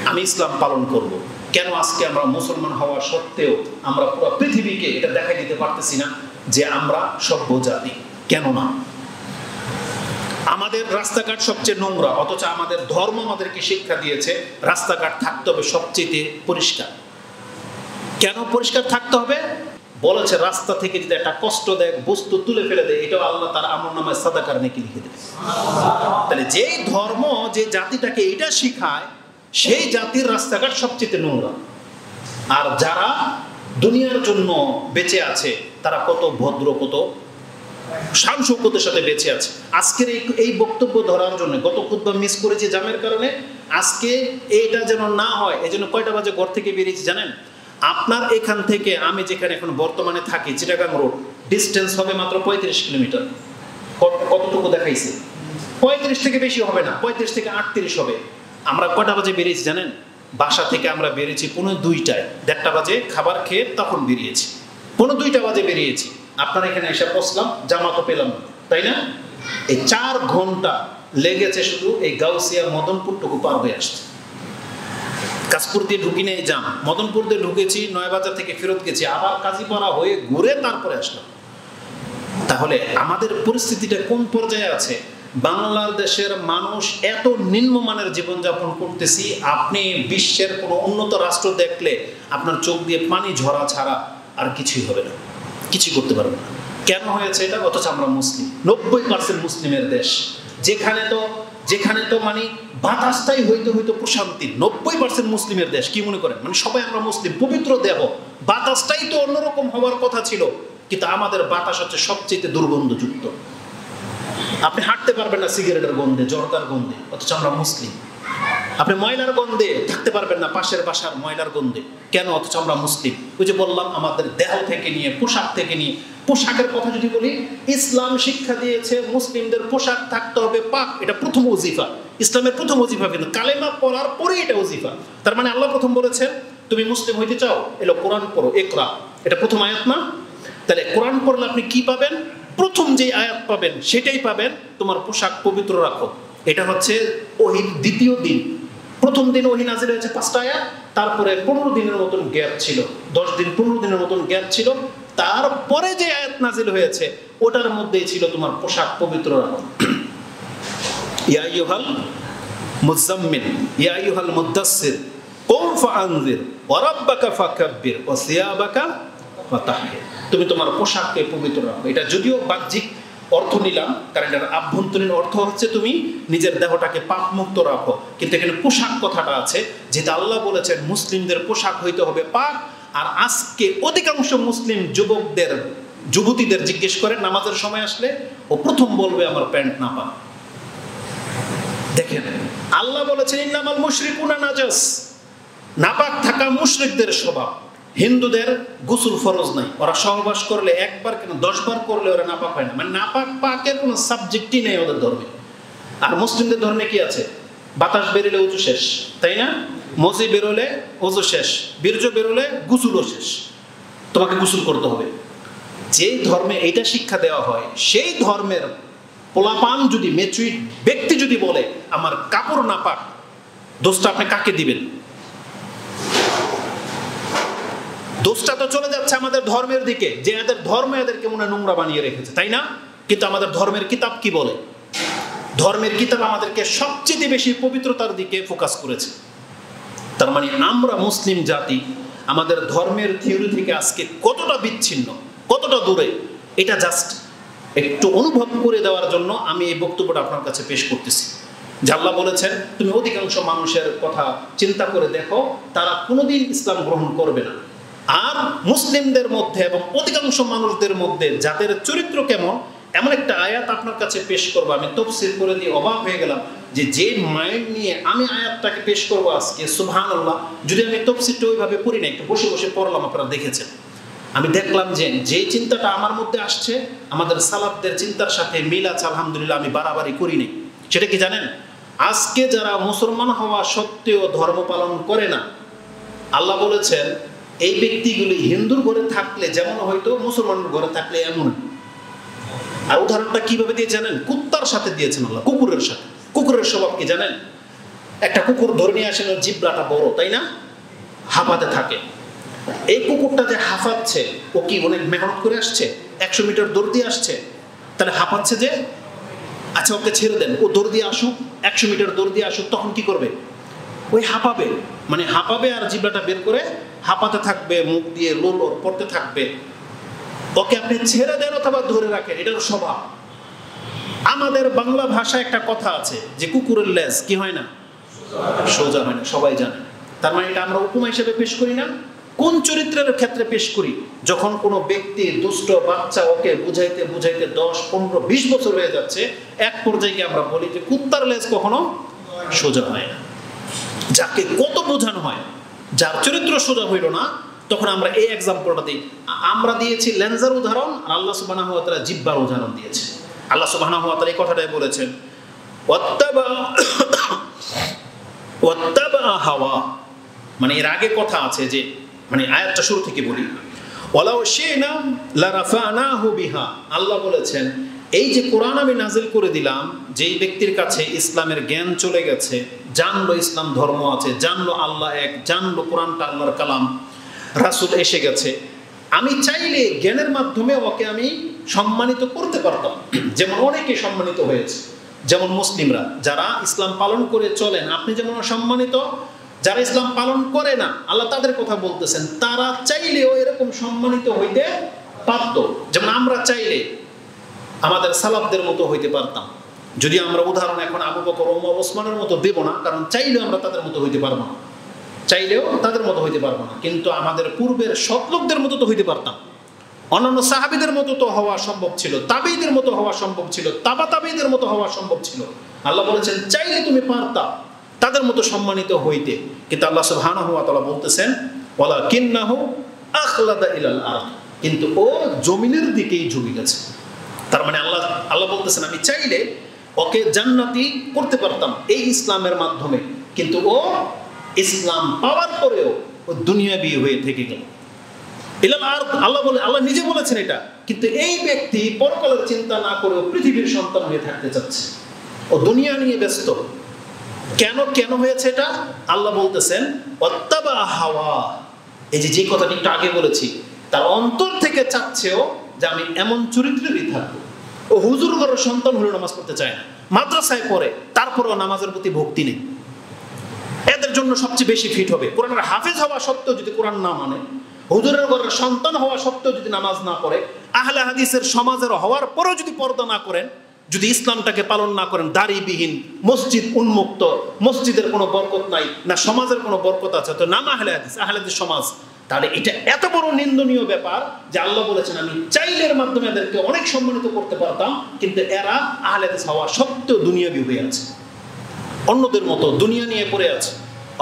আমি ইসলাম পালন করব। কেন আজকে আমরা মুসলমান হওয়া সত্ত্বেও আমরা পুরো পৃথিবীকে এটা দেখাই দিতে পারতেছি না যে আমরা সভ্য জাতি? কেন না? আমাদের রাস্তাঘাট সবচেয়ে নোংরা, অথচ আমাদের ধর্ম আমাদেরকে শিক্ষা দিয়েছে রাস্তাঘাট থাকতে হবে সবচেয়ে পরিষ্কার। কেন পরিষ্কার থাকতে হবে? বলেছে রাস্তা থেকে যদি একটা কষ্টদায়ক বস্তু তুলে ফেলে দেয়, এটাও আল্লাহ তার আমলনামায় সাদাকার নেকি লিখে দেবে। তাহলে যেই ধর্ম যে জাতিটাকে এটা শিখায়, সেই জাতির রাস্তাঘাট সবচেয়ে নোংরা। আর যারা দুনিয়ার জন্য বেঁচে আছে তারা কত ভদ্র, কত শান শৌকতের সাথে বেঁচে আছে। আজকের এই বক্তব্য ধরার জন্য গত খুতবা মিস করেছি জামের কারণে, আজকে এটা যেন না হয় এই জন্য কয়টা বাজে ঘর থেকে বেরিয়েছি জানেন? আপনার এখান থেকে আমি যেখানে এখন বর্তমানে থাকি চিটাগাং রোড, ডিস্টেন্স হবে মাত্র 35 কিলোমিটার। কতটুকু দেখাইছে? 35 থেকে বেশি হবে না, 35 থেকে 38 হবে। আমরা কয়টা বাজে বেরিয়েছি জানেন? বাসা থেকে আমরা বেরিয়েছি 1:45, 1:30 বাজে খাবার খেয়ে তখন বেরিয়েছি, 1:45 বাজে বেরিয়েছি। আপনার এখানে এসে পৌঁছলাম, জামা তো পেলাম না, তাই না? এই 4 ঘন্টা লেগেছে শুধু এই গাউসিয়া মদনপুরটুকু পার হয়ে আসছে। কাশপুর দিয়ে ঢুকি নেই জাম, মদনপুর দিয়ে ঢুকেছি, নয়াবাজার থেকে ফেরত গেছি, আবার কাজীপাড়া হয়ে ঘুরে তারপরে আসলাম। তাহলে আমাদের পরিস্থিতিটা কোন পর্যায়ে আছে? বাংলাদেশের মানুষ এত নিম্নমানের জীবনযাপন করতেছি, আপনি বিশ্বের কোনো উন্নত রাষ্ট্র দেখলে আপনার চোখ দিয়ে পানি ঝরা ছাড়া আর কিছুই হবে না, কিছু করতে পারবে না। কেন হয়েছে এটা? অথচ আমরা মুসলিম, 90% মুসলিমের দেশ, যেখানে তো মানে বাতাসটাই হইতে প্রশান্তি। 90% মুসলিমের দেশ, কি মনে করেন? মানে সবাই আমরা মুসলিম, পবিত্র দেহ, বাতাসটাই তো অন্যরকম হওয়ার কথা ছিল, কিন্তু আমাদের বাতাস হচ্ছে সবচেয়ে দুর্গন্ধযুক্ত। আপনি হাঁটতে পারবেন না সিগারেটের গন্ধে, জর্দার গন্ধে, অথচ আমরা মুসলিম। আপনি ময়লার গন্ধে থাকতে পারবেন না, পাশের বাসার ময়লার গন্ধে, কেন? অথচ আমরা মুসলিম। ওই যে বললাম, আমাদের দেহ থেকে নিয়ে, পোশাক থেকে নিয়ে, পোশাকের কথা যদি বলি, ইসলাম শিক্ষা দিয়েছে মুসলিমদের পোশাক থাকতে হবে পাক, এটা প্রথম ওজিফা, ইসলামের প্রথম ওজিফা, কিন্তু কালেমা পড়ার পরে এটা ওজিফা। তার মানে আল্লাহ প্রথম বলেছেন তুমি মুসলিম হইতে চাও, এলো কোরআন পড়ো, ইকরা, এটা প্রথম আয়াত না? তাহলে কোরআন পড়লে আপনি কি পাবেন? প্রথম যে আয়াত পাবেন সেটাই পাবেন, তোমার পোশাক পবিত্র রাখো। এটা হচ্ছে ওহীর দ্বিতীয় দিন। প্রথম দিন ওহী নাযিল হয়েছে 5টা আয়াত, তারপরে 15 দিনের মতন গ্যাপ ছিল, 10 দিন 15 দিনের মতন গ্যাপ ছিল, তারপরে যে আয়াত নাযিল হয়েছে ওটার মধ্যেই ছিল তোমার পোশাক পবিত্র রাখো। ইয়া আইয়ুহাল মুযাম্মিল ইয়া আইয়ুহাল মুদাসসির কুম ফাআনজির ওয়া রাব্বাকা ফাকাব্বির ওয়া সিয়াবাকা ফাতাহহির। তুমি তোমার পোশাককে পবিত্র রাখো। এটা যদিও বাহ্যিক অর্থ নিলাম, কারণ এটার আভ্যন্তরীণ অর্থ হচ্ছে তুমি নিজের দেহটাকে পাপমুক্ত রাখো, কিন্তু এখানে পোশাক কথাটা আছে, যেটা আল্লাহ বলেছেন মুসলিমদের পোশাক হইতে হবে পাক। আর আজকে অধিকাংশ মুসলিম যুবতীদের জিজ্ঞেস করেন নামাজের সময় আসলে, ও প্রথম বলবে আমার প্যান্ট না পাক। দেখেন, আল্লাহ বলেছেন ইন্নামাল মুশরিকুনা নাজাস, নাপাক থাকা মুশরিকদের স্বভাব। হিন্দুদের গোসল ফরজ নাই, ওরা সহবাস করলে একবার কেন 10 বার করলে ওরা নাপাক হয় না, মানে নাপাক পাকের কোনো সাবজেক্টই নেই ওদের ধর্মে। আর মুসলিমদের ধর্মে কি আছে? বাতাস বেরোলে ওযু শেষ, তাই না? মজি বেরোলে ওযু শেষ, বীর্য বেরোলে গোসলও শেষ, তোমাকে গোসল করতে হবে। যেই ধর্মে এইটা শিক্ষা দেওয়া হয়, সেই ধর্মের পোলাপান যদি, ম্যাচুইড ব্যক্তি যদি বলে আমার কাপড় নাপাক, দোষটা আপনি কাকে দিবেন? দোষটা তো চলে যাচ্ছে আমাদের ধর্মের দিকে, যে এদের ধর্ম এদেরকে মনে নোংরা বানিয়ে রেখেছে, তাই না? কিন্তু আমাদের ধর্মের কিতাব কি বলে? ধর্মের কিতাব আমাদেরকে সবচেয়ে বেশি পবিত্রতার দিকে ফোকাস করেছে। তার মানে আমরা মুসলিম জাতি আমাদের ধর্মের থিওরি থেকে আজকে কতটা বিচ্ছিন্ন, কতটা দূরে, এটা জাস্ট একটু অনুভব করে দেওয়ার জন্য আমি এই বক্তব্যটা আপনার কাছে পেশ করতেছি। যে আল্লাহ বলেছেন তুমি অধিকাংশ মানুষের কথা চিন্তা করে দেখো, তারা কোনোদিন ইসলাম গ্রহণ করবে না। আর মুসলিমদের মধ্যে এবং অধিকাংশ মানুষদের মধ্যে যাদের চরিত্র কেমন, এমন একটা আয়াত আপনার কাছে পেশ করবো। আমি তাফসীর করে দিয়ে অবাক হয়ে গেলাম যে মাইন্ড নিয়ে আমি আয়াতটাকে পেশ করবো আজকে, সুবহানাল্লাহ। যদি আমি তাফসীরটা ওইভাবে পড়ি না, একটু বসে বসে পড়লাম, আপনারা দেখেছেন, আমি দেখলাম যে চিন্তাটা আমার মধ্যে আসছে আমাদের সালাফদের চিন্তার সাথে মিল আছে, আলহামদুলিল্লাহ। আমি বাড়াবাড়ি করিনি। সেটা কি জানেন? আজকে যারা মুসলমান হওয়া সত্ত্বেও ধর্ম পালন করে না, আল্লাহ বলেছেন এই ব্যক্তিগুলি হিন্দুর ঘরে থাকলে যেমন হয়তো মুসলমানের ঘরে থাকলে এমন। আর উদাহরণটা কিভাবে দিয়ে জানেন? কুত্তার সাথে দিয়েছেন আল্লাহ, কুকুরের সাথে। কুকুরের স্বভাব কি জানেন? একটা কুকুর ধরে নিয়ে আসেন, ওর জিহ্বাটা বড়, তাই না? হাঁপাতে থাকে। এই কুকুরটা যে হাঁপাচ্ছে, ও কি অনেক মেহনত করে আসছে? 100 মিটার দৌড় দিয়ে আসছে, তাহলে হাঁপাচ্ছে যে, আচ্ছা ওকে ছেড়ে দেন, ও দৌড় দিয়ে আসুক, 100 মিটার দৌড় দিয়ে আসুক, তখন কি করবে? ওই হাঁপাবে, মানে হাঁপাবে আর জিহ্বাটা বের করে হাঁপাতে থাকবে, মুখ দিয়ে লোল ওর পড়তে থাকবে। ওকে আপনি ছেড়ে দেন অথবা ধরে রাখেন, এটার স্বভাব। আমাদের বাংলা ভাষায় একটা কথা আছে যে কুকুরের লেজ কি হয় না? সোজা হয় না, সবাই জানে। তার মানে এটা আমরা উপমা হিসেবে পেশ করি না? কোন চরিত্রের ক্ষেত্রে পেশ করি? যখন কোনো ব্যক্তি দুষ্ট বাচ্চা ওকে বুঝাইতে বুঝাইতে 10, 15, 20 বছর হয়ে যাচ্ছে, এক পর্যায়ে আমরা বলি যে কুত্তার লেজ কখনো সোজা হয় না। যাকে কত বোঝানো হয়, যার চরিত্র সোজা হইল না, তখন আমরা এই এক্সাম্পলটা দিই। আমরা দিয়েছি লেন্সের উদাহরণ, আর আল্লাহ সুবহানাহু ওয়া তাআলা জিহ্বার উদাহরণ দিয়েছে। আল্লাহ সুবহানাহু ওয়া তাআলা এই কথাটাই বলেছেন, ওয়াত্তাবা হাওয়া, মানে এর আগে কথা আছে যে, মানে আয়াতটা শুরু থেকে বলি, ওয়ালাউ শি'না লারাফা'নাহু বিহা। আল্লাহ বলেছেন এই যে কোরআন আমি নাজিল করে দিলাম, যেই ব্যক্তির কাছে ইসলামের জ্ঞান চলে গেছে, জানলো ইসলাম ধর্ম আছে, জানলো আল্লাহ এক, জানলো কোরআনটা আল্লাহর কালাম, রাসূল এসে গেছে, আমি চাইলে জ্ঞানের মাধ্যমে ওকে আমি সম্মানিত করতে পারতাম। যেমন অনেকে সম্মানিত হয়েছে, যেমন মুসলিমরা যারা ইসলাম পালন করে চলেন, আপনি যেমন সম্মানিত, যারা ইসলাম পালন করে না, আল্লাহ তাদের কথা বলতেছেন, তারা চাইলেও এরকম সম্মানিত হইতে পারত। যেমন আমরা চাইলে আমাদের সালাফদের মতো হইতে পারতাম। যদি আমরা উদাহরণ এখন আবু বকর, ওমর, ওসমানের মতো দেব না, কারণ চাইলেও আমরা তাদের মতো হইতে পারবো না, চাইলেও তাদের মতো হইতে পারবো না। কিন্তু আমাদের পূর্বের সৎ লোকদের মতো তো হইতে পারতাম, অন্যান্য সাহাবীদের মতো তো হওয়া সম্ভব ছিল, তাবেঈদের মতো হওয়া সম্ভব ছিল, তাবা তাবেঈদের মতো হওয়া সম্ভব ছিল। আল্লাহ বলেছেন চাইলে তুমি পারতা তাদের মতো সম্মানিত হইতে। কিন্তু আল্লাহ সুবহানাহু ওয়া তাআলা বলতেছেন ওয়ালাকিন্নাহু আখলাদা ইলাল আরদ, কিন্তু ও জমিনের দিকেই ঝুঁকে গেছে। তার মানে আল্লাহ বলতেছেন আমি চাইলে ওকে জান্নাতি করতে পারতাম এই ইসলামের মাধ্যমে, কিন্তু ও ইসলাম পাওয়ার পরেও ও দুনিয়াবি হয়ে থেকে গেল। আল্লাহ নিজে বলেছেন এটা, কিন্তু এই ব্যক্তি পরকালের চিন্তা না করেও পৃথিবীর সন্তান হয়ে থাকতে চাচ্ছে, ও দুনিয়া নিয়ে ব্যস্ত। কেন হয়েছে এটা? আল্লাহ বলতেছেন ওয়াত্তাবা হাওয়া, এই যে কথাটি একটু আগে বলেছি, তার অন্তর থেকে চাচ্ছেও যে আমি এমন চরিত্রেরই থাকবো। ও হুজুর ঘরের সন্তান হলেও নামাজ পড়তে চায় না, মাদ্রাসায় পড়ে, তারপরেও নামাজের প্রতি ভক্তি নেই। এদের জন্য সবচেয়ে বেশি ফিট হবে কোরআনের হাফেজ হওয়া সত্ত্বেও যদি কোরআন না মানে, হুজুরের ঘরের সন্তান হওয়া সত্ত্বেও যদি নামাজ না পড়ে, আহলে হাদিসের সমাজের হওয়ার পরেও যদি পর্দা না করেন, যদি ইসলামটাকে পালন না করেন, দাড়িবিহীন, মসজিদ উন্মুক্ত, মসজিদের কোনো বরকত নাই, না সমাজের কোনো বরকত আছে, তো নাম আহলে হাদিস সমাজ, তাহলে এটা এত বড় নিন্দনীয় ব্যাপার যে আল্লাহ বলেছেন আমি চাইলের মাধ্যমে এদেরকে অনেক সম্মানিত করতে পারতাম, কিন্তু এরা আহলে হাদিস হওয়া সত্ত্বেও দুনিয়াবি হয়ে আছে, অন্যদের মতো দুনিয়া নিয়ে পড়ে আছে।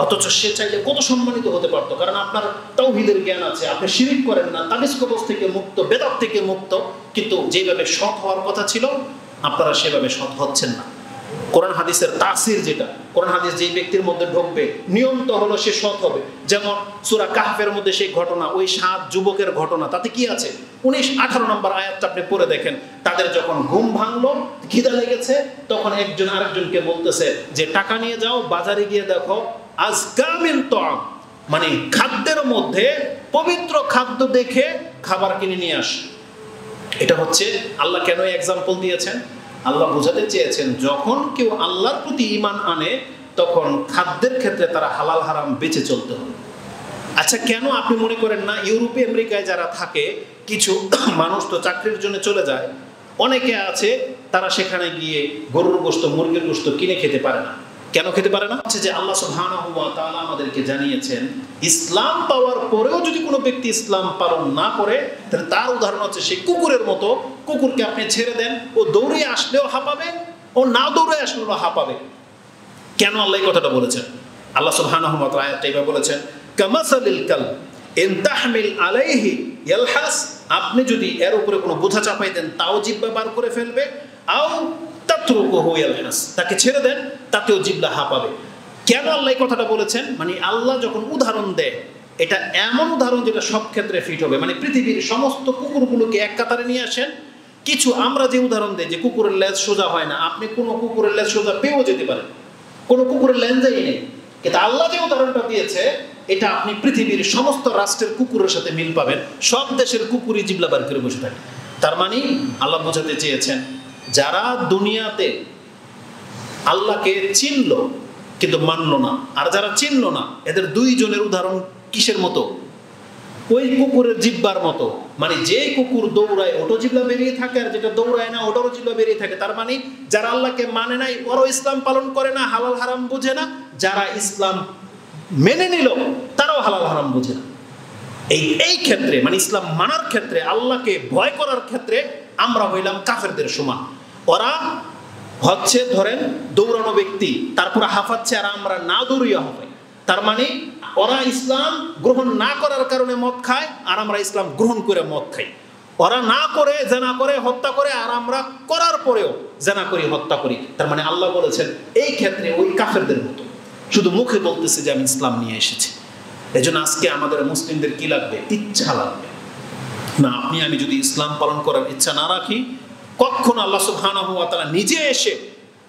অথচ সে চাইলে কত সম্মানিত হতে পারতো, কারণ আপনার তাওহীদের জ্ঞান আছে, আপনি শিরিক করেন না, তাবিজ কবজ থেকে মুক্ত, বেদাত থেকে মুক্ত, কিন্তু যেভাবে সৎ হওয়ার কথা ছিল আপনারা সেভাবে সৎ হচ্ছেন না। কোরআন হাদিসের তাসির যেটা, কোরআন হাদিস যেই ব্যক্তির মধ্যে ঢুকবে নিয়ম তো হলো সে সৎ হবে। যেমন সূরা কাহফের মধ্যে সেই ঘটনা, ওই 7 যুবকের ঘটনা, তাতে কি আছে 19-18 নম্বর আয়াতটা আপনি পড়ে দেখেন। তাদের যখন ঘুম ভাঙলো, খিদা লেগেছে, তখন একজন আরেকজনকে বলতেছে যে টাকা নিয়ে যাও, বাজারে গিয়ে দেখো আজকা মিন তাআম, মানে খাদ্যের মধ্যে পবিত্র খাদ্য দেখে খাবার কিনে নিয়ে আস। এটা হচ্ছে আল্লাহ কেন এক্সাম্পল দিয়েছেন? আল্লাহ বোঝাতে চেয়েছেন যখন কেউ আল্লাহর প্রতি ঈমান আনে, তখন খাদ্যের ক্ষেত্রে তারা হালাল হারাম বেঁচে চলতে হবে। আচ্ছা, কেন আপনি মনে করেন না ইউরোপে আমেরিকায় যারা থাকে, কিছু মানুষ তো চাকরির জন্য চলে যায়, অনেকে আছে তারা সেখানে গিয়ে গরুর গোশত, মুরগির গোশত কিনে খেতে পারে না। কেন খেতে পারে না? হচ্ছে যে আল্লাহ সুবহানাহু ওয়া তাআলা আমাদেরকে জানিয়েছেন ইসলাম পাওয়ার পরেও যদি কোনো ব্যক্তি ইসলাম পালন না করে, তাহলে তার উদাহরণ হচ্ছে সেই কুকুরের মতো। কুকুরকে আপনি ছেড়ে দেন, ও দৌড়ে আসলেও হাঁপাবে, ও না দৌড়ে আসলেও হাঁপাবে। কেন আল্লাহ এই কথাটা বলেছেন? আল্লাহ সুবহানাহু ওয়া তাআলা আয়াতটা এভাবে বলেছেন, কামাসালিল কালব ইন তাহমিল আলাইহি ইয়ালহাস, আপনি যদি এর উপরে কোনো বোঝা চাপাই দেন তাও জিহ্বা বার করে ফেলবে, আও তাতরুকুহু ইয়ালহাস, তাকে ছেড়ে দেন তাতেও জিহ্বা হাঁপাবে। কেন আল্লাহ এই কথাটা বলেছেন? মানে আল্লাহ যখন উদাহরণ দেয়, এটা এমন উদাহরণ যেটা সব ক্ষেত্রে ফিট হবে। মানে পৃথিবীর সমস্ত কুকুরগুলোকে এক কাতারে নিয়ে আসেন, কিছু আমরা যে উদাহরণ দেই যে কুকুরের লেজ সোজা হয় না, আপনি কোনো কুকুরের লেজ সোজা পেয়েও যেতে পারেন, কোনো কুকুরের লেন্সই নেই, কিন্তু আল্লাহ যে উদাহরণটা দিয়েছে এটা আপনি পৃথিবীর সমস্ত রাষ্ট্রের কুকুরের সাথে মিল পাবেন। সব দেশের কুকুরই জিহ্বা বার করে বসে থাকে। তার মানে আল্লাহ বোঝাতে চেয়েছেন যারা দুনিয়াতে আল্লাহকে চিনল কিন্তু মানল না, আর যারা চিনল না, এদের দুইজনের উদাহরণ কিসের মতো? ওই কুকুরের জিহ্বার মতো। মানে যে কুকুর দৌড়ায় ওটো জিহ্বা বেরিয়ে থাকে, আর যেটা দৌড়ায় না ওটারও জিহ্বা বেরিয়ে থাকে। তার মানে যারা আল্লাহকে মানে নাই, ওরাও ইসলাম পালন করে না, হালাল হারাম বোঝে না। যারা ইসলাম মেনে নিল তারাও হালাল হারাম বোঝে না। এই ক্ষেত্রে মানে ইসলাম মানার ক্ষেত্রে, আল্লাহকে ভয় করার ক্ষেত্রে আমরা হইলাম কাফেরদের সমান। ওরা হচ্ছে ধরেন দৌড়ানো ব্যক্তি, তারপর হাঁফাচ্ছে, আর আমরা না দৌড়িয়া হাঁপাই। তার মানে ওরা ইসলাম গ্রহণ না করার কারণে মদ খায়, আর আমরা ইসলাম গ্রহণ করে মদ খাই। ওরা না করে জেনা করে হত্যা করে, আর আমরা করার পরেও জেনা করি হত্যা করি। তার মানে আল্লাহ বলেছেন এই ক্ষেত্রে ওই কাফেরদের মতো, শুধু মুখে বলতেছে যে আমি ইসলাম নিয়ে এসেছি। এই জন্য আজকে আমাদের মুসলিমদের কি লাগবে? ইচ্ছা লাগবে। না, আপনি আমি যদি ইসলাম পালন করার ইচ্ছা না রাখি, কখনো আল্লাহ সুবহানাহু ওয়া তাআলা নিজে এসে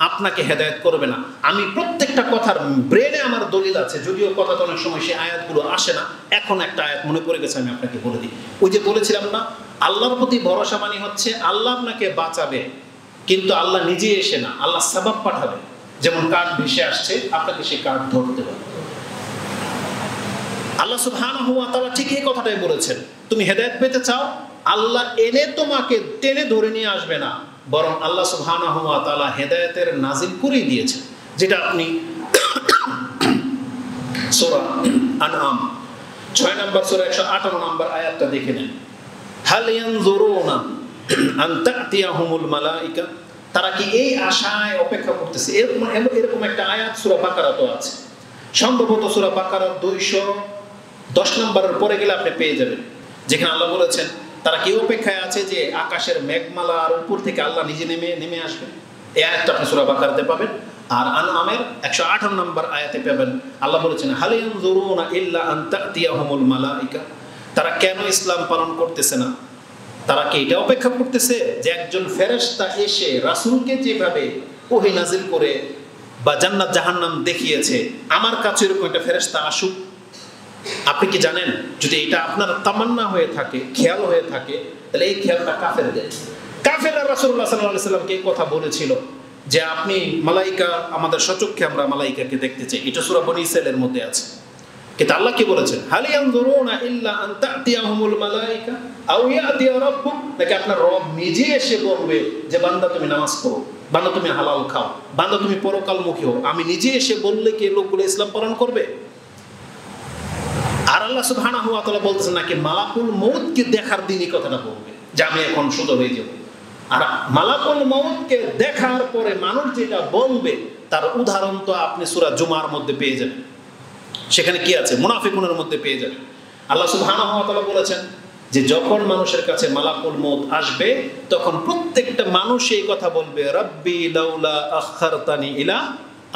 আপনাকে হেদায়েত করবে না। আমি প্রত্যেকটা কথার ব্রেনে আমার দলিল আছে, যদিও কথা তো অনেক সময় সেই আয়াতগুলো আসে না। এখন একটা আয়াত মনে পড়ে গেছে, আমি আপনাকে বলে দিই। ওই যে বলেছিলাম না, আল্লাহর প্রতি ভরসা মানে হচ্ছে আল্লাহ আপনাকে বাঁচাবে, কিন্তু আল্লাহ নিজে এসে না, আল্লাহ সাবাব পাঠাবে। যেমন কাঠ ভেসে আসছে, আপনাকে সেই কাঠ ধরতে হবে। আল্লাহ সুবহানাহু ওয়া তাআলা ঠিক এই কথাটাই বলেছেন, তুমি হেদায়েত পেতে চাও, আল্লাহ এনে তোমাকে টেনে ধরে নিয়ে আসবে না, বরং আল্লাহ সুবহানাহু ওয়া তাআলা হেদায়েতের নাজিল করে দিয়েছেন। যেটা আপনি সূরা আনআম 6 নম্বর সূরা 158 নম্বর আয়াতটা দেখে নেন। হাল ইয়ানজুরুনা আন তা'তিয়াহুমুল মালাইকা, তারা কি এই আশায় অপেক্ষা করতেছে? এরকম একটা আয়াত সূরা বাকারাতে আছে, সম্ভবত সূরা বাকারার 210 নম্বরের পরে গেলে আপনি পেয়ে যাবেন, যেখানে আল্লাহ বলেছেন তারা কি অপেক্ষায় আছে যে আকাশের মেঘমালার উপর থেকে আল্লাহ নিজে নেমে আসবেন। এই আয়াতটা আপনি সূরা বাকারাতে পাবেন। আর আনআমের 158 নম্বর আয়াতে পাবেন, আল্লাহ বলেছেন হাল ইয়ানজুরুনা ইল্লা আন তা'তিয়াহুমুল মালাইকা, তারা কেন ইসলাম পালন করতেছে না? তারা কি এটা অপেক্ষা করতেছে যে একজন ফেরেশতা এসে রাসূলকে যেভাবে ওহী নাজিল করে বা জান্নাত জাহান্নাম দেখিয়েছে, আমার কাছে এরকম একটা ফেরেশতা আসুক? আপনি কি জানেন, যদি এটা আপনার তামান্না হয়ে থাকে, খেয়াল হয়ে থাকে, তাহলে এই খেয়ালটা কাফেরদের। কাফেররা রাসূলুল্লাহ সাল্লাল্লাহু আলাইহি ওয়াসাল্লামকে এই কথা বলেছিল যে আপনি মালাইকা, আমাদের সচক্ষে আমরা মালাইকাকে দেখতে চাই। এটা সূরা বনী ইসরাঈলের মধ্যে আছে। কিন্তু আল্লাহ কি বলেছেন? হাল ইয়ানজুরুনা ইল্লা আন তা'তিয়াহুমুল মালাইকা আও ইয়াতিয়া রাব্বুক, নাকি আপনার রব নিজে এসে বলবে যে বান্দা তুমি নামাজ পড়ো, বান্দা তুমি হালাল খাও, বান্দা তুমি পরকালমুখী হও, আমি নিজে এসে বললে কি লোকগুলো ইসলাম পালন করবে? আর আল্লাহ সুবহানাহু ওয়া তাআলা বলতেছেন নাকি মালাকুল মউতকে দেখার দিনই কথাটা বলবে যে আমি এখন সোজা হয়ে যাব। আর মালাকুল মউতকে দেখার পরে মানুষ যেটা বলবে তার উদাহরণ তো আপনি সূরা জুমার মধ্যে পেয়ে যাবেন। সেখানে কি আছে? মুনাফিকুনের মধ্যে পেয়ে যাবেন। আল্লাহ সুবহানাহু ওয়া তাআলা বলেছেন যে যখন মানুষের কাছে মালাকুল মউত আসবে, তখন প্রত্যেকটা মানুষ এই কথা বলবে, রাব্বি লাউলা আখারতানি ইলা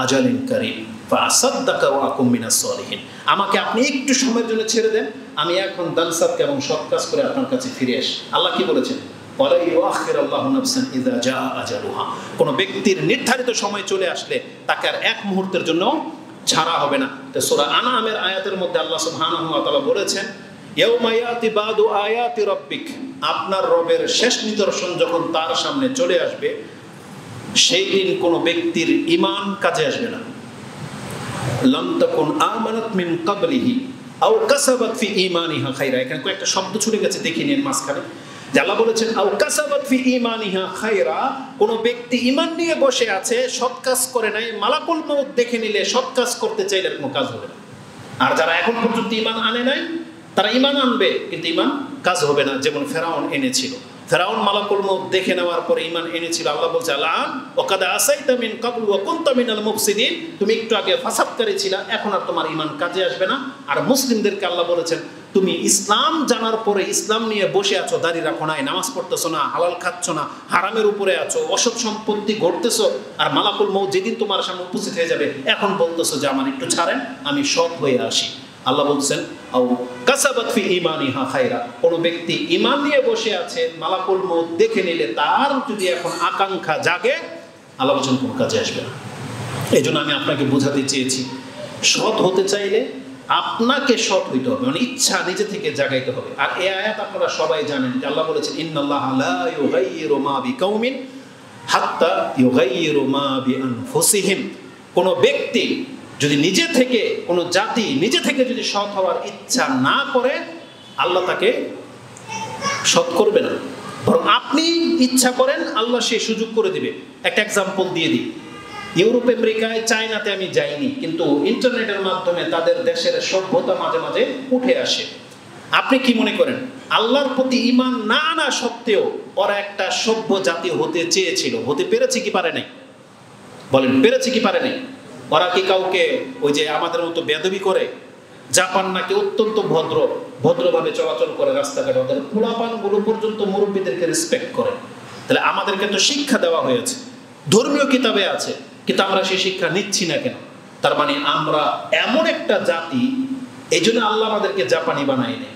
আজালিন কারীম ফাসাদদাকা ওয়া আকুম মিনাস সালিহিন, আমাকে আপনি একটু সময়ের জন্য ছেড়ে দেন, আমি এখন দান সাদকা এবং সৎ কাজ করে আপনার কাছে ফিরে আসি। আল্লাহ কি বলেছেন? ওয়ালা ইউআখিরুল্লাহু নাফসান ইযা জাআ আজালুহা, কোন ব্যক্তির নির্ধারিত সময় চলে আসলে তাকে আর এক মুহূর্তের জন্য ছাড়া হবে না। তো সূরা আনআমের আয়াতের মধ্যে আল্লাহ সুবহানাহু ওয়া তাআলা বলেছেন ইয়াউমা ইয়াতি বাদু আয়াতি রাব্বিক, আপনার রবের শেষ নিদর্শন যখন তার সামনে চলে আসবে, সেই দিন কোন ব্যক্তির ঈমান কাজে আসবে না। লাম তাকুন আমানাত মিন ক্বাবলিহি আও কাসাবাত ফি ঈমানিহা খায়রা, এখানে কয়েকটা শব্দ ছুটে গেছে, দেখে নিন মাঝখানে। আল্লাহ বলেছেন আও কাসাবাত ফি ঈমানিহা খায়রা, কোন ব্যক্তি ঈমান নিয়ে বসে আছে, সৎ কাজ করে নাই, মালাকুল মউত দেখে নিলে সৎ কাজ করতে চাইলে কোনো কাজ হবে না। আর যারা এখন পর্যন্ত ঈমান আনে নাই, তারা ঈমান আনবে কিন্তু ঈমান কাজ হবে না, যেমন ফেরাউন এনেছিল। ফেরাউন মালাকুল মউত দেখে নেওয়ার পরে ঈমান এনেছিল। আল্লাহ বলছে আলান ওয়াকাদ আসাইতা মিন ক্বাবলু ওয়া কুনতা মিনাল মুফসিদিন, তুমি একটু আগে ফাসাদকারী ছিলা, এখন আর তোমার ঈমান কাজে আসবে না। আর মুসলিমদেরকে আল্লাহ বলেছেন তুমি ইসলাম জানার পরে ইসলাম নিয়ে বসে আছো, দাড়ি রাখো নাই, নামাজ পড়তেছো না, হালাল খাচ্ছ না, হারামের উপরে আছো, অসৎ সম্পত্তি গড়তেছো, আর মালাকুল মউত যেদিন তোমার সামনে উপস্থিত হয়ে যাবে এখন বলতেছো যে আমার একটু ছাড়েন, আমি সৎ হয়ে আসি। আল্লাহ বলছেন আও কাসাবাত ফি ঈমানিহা খায়রা, কোন ব্যক্তি ঈমান নিয়ে বসে আছে, মালাকুল মউত দেখে নিলে তার যদি এখন আকাঙ্ক্ষা জাগে, আল্লাহ বলছেন কোন কাজে আসবে না। এই জন্য আমি আপনাকে বোঝাতে চেয়েছি, সৎ হতে চাইলে আপনাকে সৎ হইতে হবে, মানে ইচ্ছা নিজে থেকে জাগাইতে হবে। আর এই আয়াত আপনারা সবাই জানেন যে আল্লাহ বলেছেন ইন্নাল্লাহা লা ইউগাইয়িরু মা বিকাউমিন হাত্তা ইউগাইয়িরু মা বিআনফুসিহিম, কোন ব্যক্তি যদি নিজে থেকে, কোন জাতি নিজে থেকে যদি সৎ হওয়ার ইচ্ছা না করে, আল্লাহ তাকে সৎ করবে না, বরং আপনি ইচ্ছা করেন, আল্লাহ সেই সুযোগ করে দিবে। একটা এক্সাম্পল দিয়ে দিই, ইউরোপ, আমেরিকায়, চায়নাতে আমি যাইনি, কিন্তু ইন্টারনেটের মাধ্যমে তাদের দেশের সভ্যতা মাঝে মাঝে উঠে আসে। আপনি কি মনে করেন আল্লাহর প্রতি ঈমান না আনা সত্ত্বেও ওরা একটা সভ্য জাতি হতে চেয়েছিল, হতে পেরেছে কি পারে নাই? বলেন, পেরেছে কি পারে নাই? ওরা কি কাউকে ওই যে আমাদের মতো বেয়াদবি করে? জাপান নাকি অত্যন্ত ভদ্রভাবে চলাচল করে রাস্তাঘাটে, ওদের পোলাপানগুলো পর্যন্ত মুরব্বীদেরকে রেসপেক্ট করে। তাহলে আমাদেরকে তো শিক্ষা দেওয়া হয়েছে, ধর্মীয় কিতাবে আছে, কিন্তু আমরা সেই শিক্ষা নিচ্ছি না কেন? তার মানে আমরা এমন একটা জাতি, এই জন্য আল্লাহ আমাদেরকে জাপানি বানাই নেই।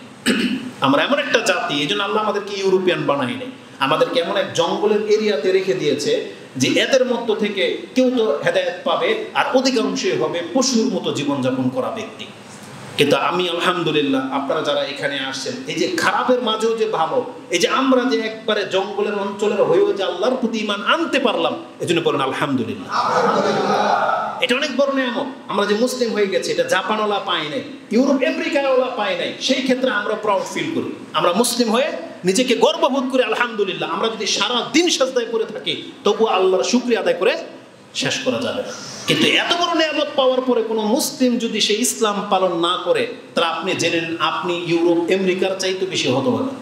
আমরা এমন একটা জাতি, এই জন্য আল্লাহ আমাদেরকে ইউরোপিয়ান বানাই নেই। আমাদেরকে এমন এক জঙ্গলের এরিয়াতে রেখে দিয়েছে যে এদের মধ্য থেকে কেউ তো হেদায়েত পাবে, আর অধিকাংশই হবে পশুর মতো জীবনযাপন করা ব্যক্তি। কিন্তু আমি আলহামদুলিল্লাহ, আপনারা যারা এখানে আসছেন, এই যে খারাপের মাঝেও যে ভালো, এই যে আমরা যে একবারে জঙ্গলের অঞ্চলের হয়েও যে আল্লাহর প্রতি ঈমান আনতে পারলাম, এই জন্য বলেন আলহামদুলিল্লাহ। এটা অনেক বড় নিয়ামত। আমরা যে মুসলিম হয়ে গেছি, এটা জাপানওয়ালা পাই নাই, ইউরোপ আমেরিকাওয়ালা পাই নাই। সেই ক্ষেত্রে আমরা প্রাউড ফিল করি, আমরা মুসলিম হয়ে নিজেকে গর্ববোধ করি আলহামদুলিল্লাহ। আমরা যদি সারা দিন সাজদায় পড়ে থাকি, তবুও আল্লাহর শুকরিয়া আদায় করে শেষ করা যাবে না। কিন্তু এত বড় নিয়ামত পাওয়ার পরে কোনো মুসলিম যদি সে ইসলাম পালন না করে, তাহলে আপনি জেনে নেন আপনি ইউরোপ আমেরিকার চাইতে বেশি হতভাগা।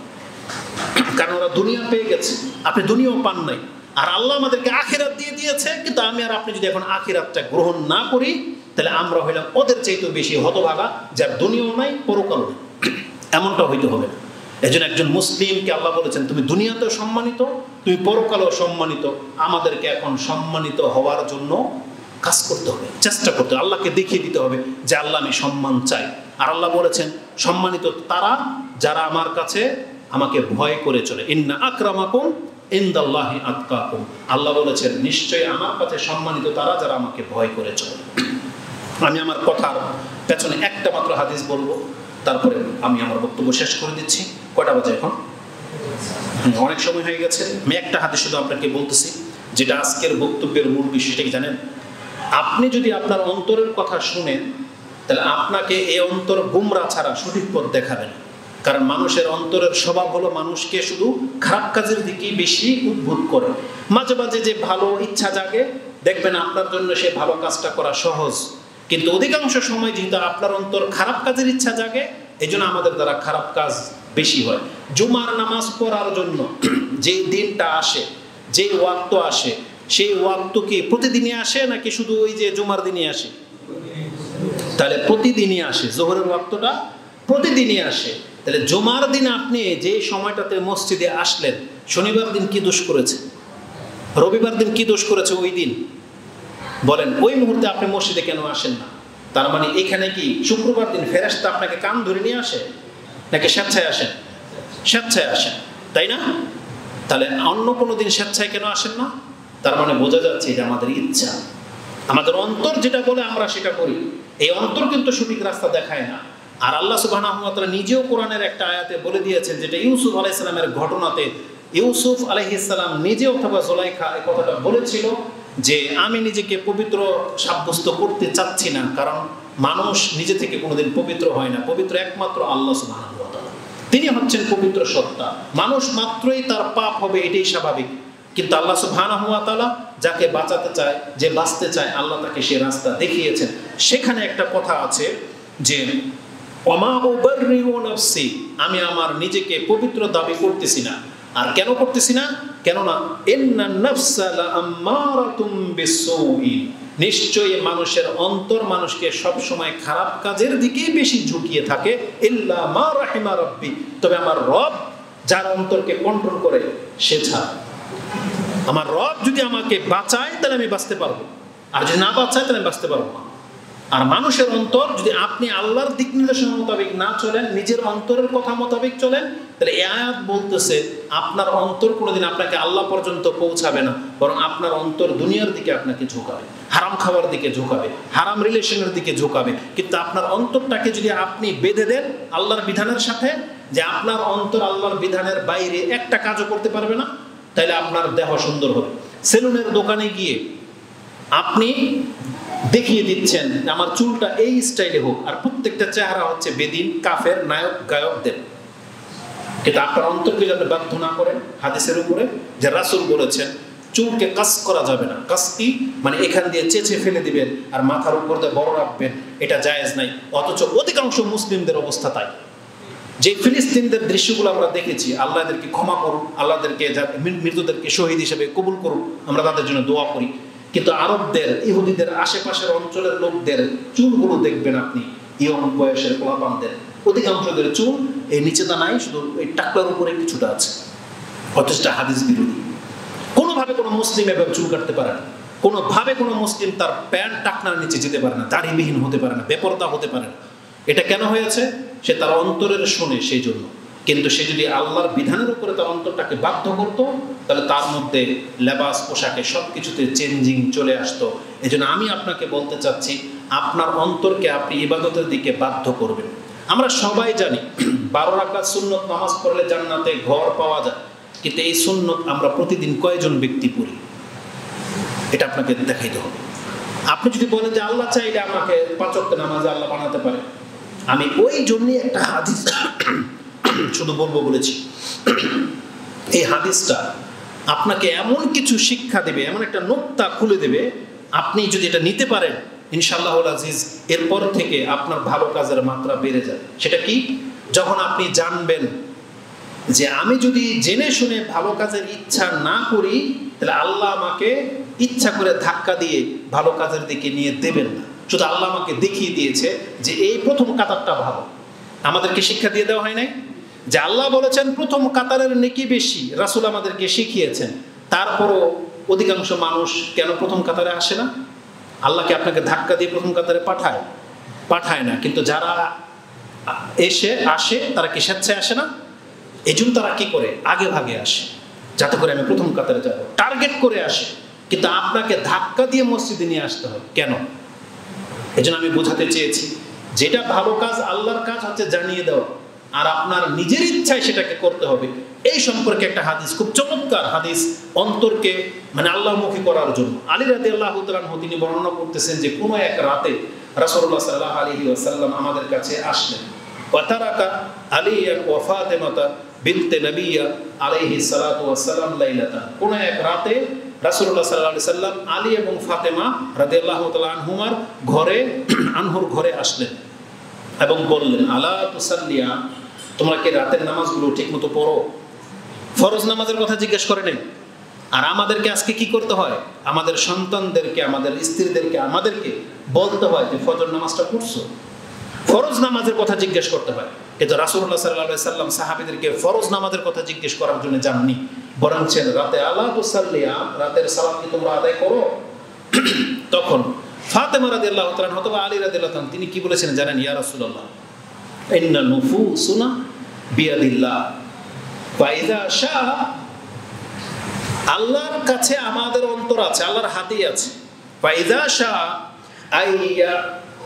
কারণ ওরা দুনিয়া পেয়ে গেছে, আপনি দুনিয়াও পান নাই। আর আল্লাহ আমাদেরকে আখিরাত দিয়ে দিয়েছে, কিন্তু আমি আর আপনি যদি এখন আখিরাতটা গ্রহণ না করি, তাহলে আমরা হইলাম ওদের চাইতে বেশি হতভাগা, যার দুনিয়াও নাই পরকালও নাই। এমনটা হইতে হবে না। এই জন্য একজন মুসলিমকে আল্লাহ বলেছেন, তুমি দুনিয়াতেও সম্মানিত, তুমি পরকালেও সম্মানিত। আমাদেরকে এখন সম্মানিত হওয়ার জন্য কাজ করতে হবে, চেষ্টা করতে হবে, আল্লাহকে দেখিয়ে দিতে হবে যে আল্লাহ আমি সম্মান চাই। আর আল্লাহ বলেছেন সম্মানিত তারা যারা আমার কাছে আমাকে ভয় করে চলে। ইন্না আকরামাকুম ইনদাল্লাহি আতকাকুম। আল্লাহ বলেছেন নিশ্চয়ই আমার কাছে সম্মানিত তারা যারা আমাকে ভয় করে চলে। আমি আমার কথার পেছনে একটা মাত্র হাদিস বলবো, তারপরে আমি আমার বক্তব্য শেষ করে দিচ্ছি। কয়টা বাজে এখন? অনেক সময় হয়ে গেছে। আমি একটা হাদিস শুধু আপনাকে বলতেছি, যেটা আজকের বক্তব্যের মূল বিষয়টা কি জানেন? আপনি যদি আপনার অন্তরের কথা শুনেন, তাহলে আপনাকে এই অন্তর গুমরা ছাড়া সঠিক পথ দেখাবে না। কারণ মানুষের অন্তরের স্বভাব হলো মানুষকে শুধু খারাপ কাজের দিকেই বেশি উদ্বুদ্ধ করে। মাঝে মাঝে যে ভালো ইচ্ছা জাগে, দেখবেন আপনার জন্য সে ভালো কাজটা করা সহজ। কিন্তু অধিকাংশ সময় যেহেতু আপনার অন্তর খারাপ কাজের ইচ্ছা জাগে, এই জন্য আমাদের দ্বারা খারাপ কাজ বেশি হয়। জুমার নামাজ পড়ার জন্য যে দিনটা আসে, যে ওয়াক্ত আসে, সেই ওয়াক্ত কি প্রতিদিনই আসে নাকি শুধু ওই যে জুমার দিনই আসে? তাহলে প্রতিদিনই আসে। জোহরের ওয়াক্তটা প্রতিদিনই আসে। তাহলে জুমার দিন আপনি যে সময়টাতে মসজিদে আসলেন, শনিবার দিন কি দোষ করেছে? রবিবার দিন কি দোষ করেছে? ওই দিন বলেন, ওই মুহূর্তে আপনি মসজিদে কেন আসেন না? তার মানে এখানে কি শুক্রবার দিন ফেরেশতা আপনাকে কান ধরে নিয়ে আসে নাকি স্বেচ্ছায় আসেন? স্বেচ্ছায় আসেন, তাই না? তাহলে অন্য কোনো দিন স্বেচ্ছায় কেন আসেন না? তার মানে বোঝা যাচ্ছে যে আমাদের ইচ্ছা, আমাদের অন্তর যেটা বলে আমরা সেটা করি। এই অন্তর কিন্তু সঠিক রাস্তা দেখায় না। আর আল্লাহ সুবহানাহু ওয়া তাআলা নিজেও কোরআনের একটা আয়াতে বলে দিয়েছেন, যেটা ইউসুফ আলাইহিস সালামের ঘটনাতে ইউসুফ আলাইহিস সালাম নিজে অথবা জুলাইখা এই কথাটা বলেছিল যে আমি নিজেকে পবিত্র সাব্যস্ত করতে চাচ্ছি না, কারণ মানুষ নিজে থেকে কোনোদিন পবিত্র হয় না। পবিত্র একমাত্র আল্লাহ সুবহানাহু ওয়া তাআলা, তিনি হচ্ছেন পবিত্র সত্তা। মানুষ মাত্রই তার পাপ হবে, এটাই স্বাভাবিক। কিন্তু আল্লাহ সুবহানাহু ওয়া তাআলা যাকে বাঁচাতে চায়, যে বাঁচতে চায়, আল্লাহ তাকে সেই রাস্তা দেখিয়েছেন। সেখানে একটা কথা আছে যে ওমা উবাররিউ নাফসি, আমি আমার নিজেকে পবিত্র দাবি করতেছি না। আর কেন করতেছি না? কেননা ইন্নান নাফসা লাআম্মারাতুম বিসসুই, নিশ্চয়ই মানুষের অন্তর মানুষকে সব সময় খারাপ কাজের দিকেই বেশি ঝুঁকিয়ে থাকে। ইল্লা মা রাহিমা রাব্বি, তবে আমার রব যার অন্তরকে কন্ট্রোল করে সে ছাড়া। আমার রব যদি আমাকে বাঁচায় তাহলে আমি বাঁচতে পারবো, আর যদি না বাঁচায় তাহলে আমি বাঁচতে পারবো না। আর মানুষের অন্তর যদি আপনি আল্লাহর দিক নির্দেশনা মোতাবেক না চলেন, নিজের অন্তরের কথা মোতাবেক চলেন, তাহলে এই আয়াত বলতেছে আপনার অন্তর কোনোদিন আপনাকে আল্লাহ পর্যন্ত পৌঁছাবে না, বরং আপনার অন্তর দুনিয়ার দিকে আপনাকে ঝোঁকাবে, হারাম খাওয়ার দিকে ঝোঁকাবে, হারাম রিলেশনের দিকে ঝোঁকাবে। কিন্তু আপনার অন্তরটাকে যদি আপনি বেঁধে দেন আল্লাহর বিধানের সাথে, যে আপনার অন্তর আল্লাহর বিধানের বাইরে একটা কাজও করতে পারবে না, তাহলে আপনার দেহ সুন্দর হবে। সেলুনের দোকানে গিয়ে আপনি দেখিয়ে দিচ্ছেন আমার চুলটা এই স্টাইলে হোক, আর প্রত্যেকটা চেহারা হচ্ছে বেদিন, কাফের, নায়ক, গায়কদের। কিন্তু আপনার অন্তরকে যদি বাধ্য না করেন হাদিসের উপরে, যে রাসূল বলেছেন চুলকে কাস করা যাবে না। কাস কি মানে এখান দিয়ে চেঁচে ফেলে দিবেন আর মাথার উপর দিয়ে বড় রাখবেন, এটা জায়েজ নাই। অথচ অধিকাংশ মুসলিমদের অবস্থা তাই। যে ফিলিস্তিনদের দৃশ্যগুলো আমরা দেখেছি, আল্লাহ এদেরকে ক্ষমা করুন, আল্লাহদেরকে মৃতদেরকে শহীদ হিসেবে কবুল করুন, আমরা তাদের জন্য দোয়া করি। কিন্তু আরবদের, ইহুদিদের আশেপাশের অঞ্চলের লোকদের চুলগুলো দেখবেন আপনি, ইয়ং বয়সের পোলাপানদের অধিকাংশদের চুল এই নিচেটা নাই, শুধু এই টাকলার উপরে কিছুটা আছে, অথচ হাদিস বিরোধী। কোনোভাবে কোনো মুসলিম এভাবে চুল কাটতে পারে না, কোনোভাবে কোনো মুসলিম তার প্যান্ট টাকনার নিচে যেতে পারে না, দাড়িবিহীন হতে পারে না, বেপরদা হতে পারে না। এটা কেন হয়েছে? সে তার অন্তরের শোনে সেই জন্য। কিন্তু সে যদি আল্লাহর বিধানের উপরে তার অন্তরটাকে বাধ্য করতো, তাহলে তার মধ্যে লেবাস, পোশাকে সব কিছুতে চেঞ্জিং চলে আসতো। এই জন্য আমি আপনাকে বলতে চাচ্ছি, আপনার অন্তরকে আপনি ইবাদতের দিকে বাধ্য করবেন। আমরা সবাই জানি 12 রাকাত সুন্নত নামাজ পড়লে জান্নাতে ঘর পাওয়া যায়, কিন্তু এই সুন্নত আমরা প্রতিদিন কয়জন ব্যক্তি পড়ি? এটা আপনাকে দেখাইতে হবে। আপনি যদি বলেন যে আল্লাহ চাইলে আমাকে 5 ওয়াক্ত নামাজে আল্লাহ বানাতে পারে, আমি ওই জন্যই একটা হাদিস শুধু বলবো বলেছি। এই হাদিসটা আপনাকে এমন কিছু শিক্ষা দেবে, এমন একটা নোক্তা খুলে দেবে, আপনি যদি এটা নিতে পারেন ইনশাআল্লাহুল আজিজ, এরপর থেকে আপনার ভালো কাজের মাত্রা বেড়ে যাবে। সেটা কি? যখন আপনি জানবেন যে আমি যদি জেনে শুনে ভালো কাজের ইচ্ছা না করি, তাহলে আল্লাহ আমাকে ইচ্ছা করে ধাক্কা দিয়ে ভালো কাজের দিকে নিয়ে দেবেন না। শুধু আল্লাহ আমাকে দেখিয়ে দিয়েছে যে এই প্রথম কাতারটা ভালো। আমাদেরকে শিক্ষা দিয়ে দেওয়া হয় নাই যে আল্লাহ বলেছেন প্রথম কাতারের নেকি বেশি, রাসূল আমাদেরকে শিখিয়েছেন। তারপরও অধিকাংশ মানুষ কেন প্রথম কাতারে আসে না? আল্লাহকে আপনাকে ধাক্কা দিয়ে প্রথম কাতারে পাঠায় না। কিন্তু যারা আসে তারা কি স্বেচ্ছায় আসে না? এই জন্য তারা কি করে? আগে ভাগে আসে, যাতে করে আমি প্রথম কাতারে যাব, টার্গেট করে আসে। কিন্তু আপনাকে ধাক্কা দিয়ে মসজিদে নিয়ে আসতে হবে কেন? এই জন্য আমি বোঝাতে চেয়েছি, যেটা ভালো কাজ, আল্লাহর কাজ হচ্ছে জানিয়ে দেওয়া, আর আপনার নিজের ইচ্ছায় সেটাকে করতে হবে। এই সম্পর্কে একটা হাদিস, খুব চমৎকার হাদিস, অন্তরকে মানে আল্লাহমুখী করার জন্য। আলী রাদিয়াল্লাহু তাআলা আনহু তিনি বর্ণনা করতেছেন যে কোনো এক রাতে রাসূলুল্লাহ সাল্লাল্লাহু আলাইহি ওয়াসাল্লাম আমাদের কাছে আসলেন। ওয়া তারাকা আলিয়া ওয়া ফাতিমাতা বিনতে নবিয়্যা আলাইহিস সালাতু ওয়াস সালাম লাইলাতান। কোনো এক রাতে রাসূলুল্লাহ সাল্লাল্লাহু আলাইহি সাল্লাম আলী এবং ফাতেমা রাদিয়াল্লাহু তাআলা আনহুর ঘরে আসলেন এবং বললেন, আলা তুসাল্লিয়া, তোমরা কি রাতের নামাজগুলো ঠিকমতো পড়ো? ফরজ নামাজের কথা জিজ্ঞেস করে নেই। আর আমাদেরকে আজকে কি করতে হয়? আমাদের সন্তানদেরকে, আমাদের স্ত্রীদেরকে আমাদেরকে বলতে হয় যে ফজর নামাজটা পড়ছো। ফরজ নামাজের কথা জিজ্ঞেস করতে হয়। কিন্তু রাসূলুল্লাহ সাল্লাল্লাহু আলাইহি সাল্লাম সাহাবীদেরকে ফরজ নামাজের কথা জিজ্ঞেস করার জন্য যাননি, বরং রাতে আলা তুসাল্লিয়া, রাতের সালাত কি তোমরা আদায় করো? তখন ফাতেমা রাদিয়াল্লাহু তাআলা অথবা আলী রাদিয়াল্লাহু তাআলা তিনি কি বলেছেন জানেন? ইয়া রাসূলুল্লাহ, ইন্না নুফুসুনা বিয়াদিল্লাহ ওয়া ইযা শাআ, আল্লাহর কাছে আমাদের অন্তর আছে, আল্লাহর হাতেই আছে। ওয়া ইযা শাআ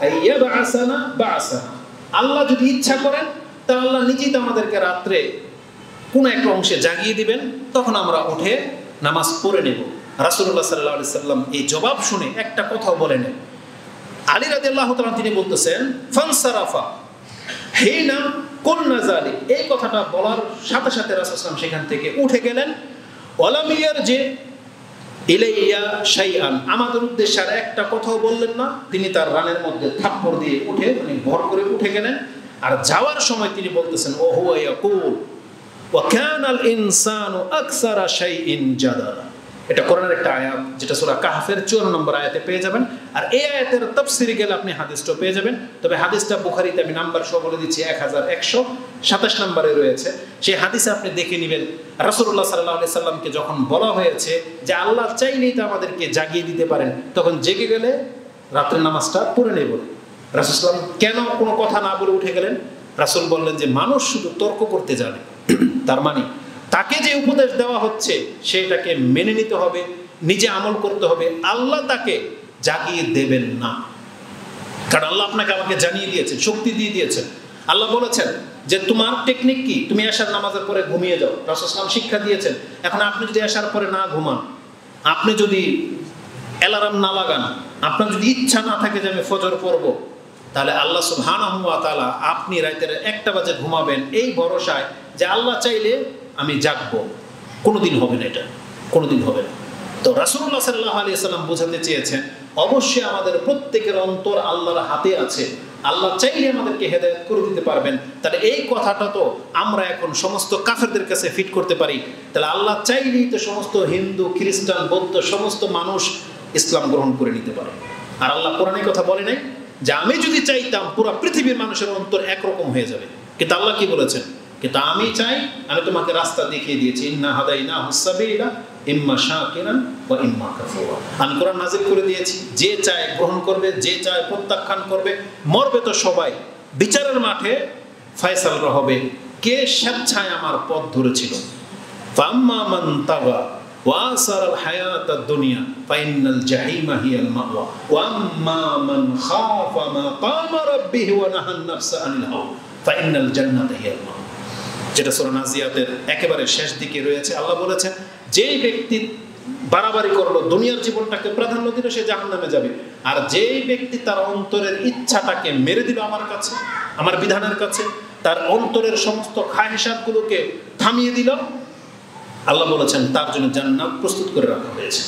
আইয়াবআসানা বা'সানা, আল্লাহ যদি ইচ্ছা করেন তা আল্লাহ নিজেই তো আমাদেরকে রাত্রে কোন একটা অংশে জাগিয়ে দিবেন, তখন আমরা উঠে নামাজ পড়ে নেব। রাসূলুল্লাহ সাল্লাল্লাহু আলাইহি সাল্লাম এই জবাব শুনে একটা কথাও বলেন। আলী রাদিয়াল্লাহু তাআলা তিনি বলতেছেন, ফানসারাফা হিনা কুলনা যালিক, এই কথাটা বলার সাথে সাথে রাসূল সাল্লাল্লাহু সেখান থেকে উঠে গেলেন। ওয়ালাম ইয়ারজি ইলাইয়া শাইআন, আমাদের উদ্দেশ্যে আর একটা কথাও বললেন না। তিনি তার রানের মধ্যে থাপ্পড় দিয়ে উঠে ভর করে উঠে গেলেন। আর যাওয়ার সময় তিনি বলতেছেন, ও হুয়া ইয়াকুল ওয়া কানাল ইনসানু আকসারা শাইইন জাদালা। এটা কোরআনের একটা আয়াত, যেটা সূরা কাহফের 54 নম্বর আয়াতে পেয়ে যাবেন। আর এই আয়াতের তাফসীরে গেলে আপনি হাদিসটা পেয়ে যাবেন। তবে হাদিসটা বুখারীতে আমি নাম্বার সহ বলে দিচ্ছি 1127 নম্বরে রয়েছে। সেই হাদিসে আপনি দেখে নেবেন, রাসূলুল্লাহ সাল্লাল্লাহু আলাইহি সাল্লামকে যখন বলা হয়েছে যে আল্লাহ চাইলেই তো আমাদেরকে জাগিয়ে দিতে পারেন, তখন জেগে গেলে রাতের নামাজটা পড়ে নেব। রাসূল সাল্লাল্লাহু আলাইহি সাল্লাম কেন কোনো কথা না বলে উঠে গেলেন? রাসূল বললেন যে মানুষ শুধু তর্ক করতে জানে, তার মানে তাকে যে উপদেশ দেওয়া হচ্ছে সেটাকে মেনে নিতে হবে, নিজে আমল করতে হবে। আল্লাহ তাকে জাগিয়ে দেবেন না, কারণ আল্লাহ আপনাকে আমাকে জানিয়ে দিয়েছেন, শক্তি দিয়ে দিয়েছেন। আল্লাহ বলেছেন যে তোমার টেকনিক কি, তুমি এশার নামাজের পরে ঘুমিয়ে যাও। রাসূল সাল্লাল্লাহু আলাইহি ওয়াসাল্লাম শিক্ষা দিয়েছেন। এখন আপনি যদি এশার পরে না ঘুমান, আপনি যদি অ্যালার্ম না লাগান, আপনার যদি ইচ্ছা না থাকে যে আমি ফজর পড়ব, তাহলে আল্লাহ সুবহানাহু ওয়া তাআলা আপনি রাতের 1টা বাজে ঘুমাবেন এই ভরসায় যে আল্লাহ চাইলে আমি জাগবো। কোনোদিন হবে না, এটা কোনোদিন হবে না। তো রাসূলুল্লাহ সাল্লাল্লাহু আলাইহি ওয়াসাল্লাম বোঝাতে চেয়েছেন, অবশ্যই আমাদের প্রত্যেকের অন্তর আল্লাহর হাতে আছে। আল্লাহ চাইলে আমাদেরকে হেদায়েত করে দিতে পারবেন। তাহলে এই কথাটা তো আমরা এখন সমস্ত কাফেরদের কাছে ফিট করতে পারি। তাহলে আল্লাহ চাইলেই তো সমস্ত হিন্দু, খ্রিস্টান, বৌদ্ধ সমস্ত মানুষ ইসলাম গ্রহণ করে নিতে পারে। আর আল্লাহ কোরআনে কথা বলে নাই যে আমি যদি চাইতাম পুরো পৃথিবীর মানুষের অন্তর একরকম হয়ে যাবে। কিন্তু আল্লাহ কি বলেছেন? কিন্তু আমি চাই, আমি তোমাকে রাস্তা দেখিয়ে দিয়েছি, ইন্না হাদাইনাহুস সাবিলা ইম্মা শাকিরান ওয়া ইম্মা কাফুরা। আমি কোরআন নাযিল করে দিয়েছি, যে চায় গ্রহণ করবে, যে চায় প্রত্যাখ্যান করবে। মরবে তো সবাই, বিচারের মাঠে ফয়সালা হবে কে স্বেচ্ছায় আমার পথ ধরেছিল। ফাম্মা মান তাগা ওয়া আসারাল হায়াতাদ দুনিয়া ফাইনাল জাহিমা হিয়াল মাওয়া ওয়া আম্মা মান খাফা মাকামা রাব্বিহি ওয়া নাহান নাফসা আনিল হাওয়া ফাইনাল জান্নাতা হিয়াল মাওয়া। যেটা সূরা নাজিয়াতের একেবারে শেষ দিকে রয়েছে। আল্লাহ বলেছেন যেই ব্যক্তি বাড়াবাড়ি করলো, দুনিয়ার জীবনটাকে প্রাধান্য দিল, সে জাহান্নামে যাবে। আর যেই ব্যক্তি তার অন্তরের ইচ্ছাটাকে মেরে দিল আমার কাছে, আমার বিধানের কাছে, তার অন্তরের সমস্ত খায়সাতগুলোকে থামিয়ে দিল, আল্লাহ বলেছেন তার জন্য জান্নাত প্রস্তুত করে রাখা হয়েছে।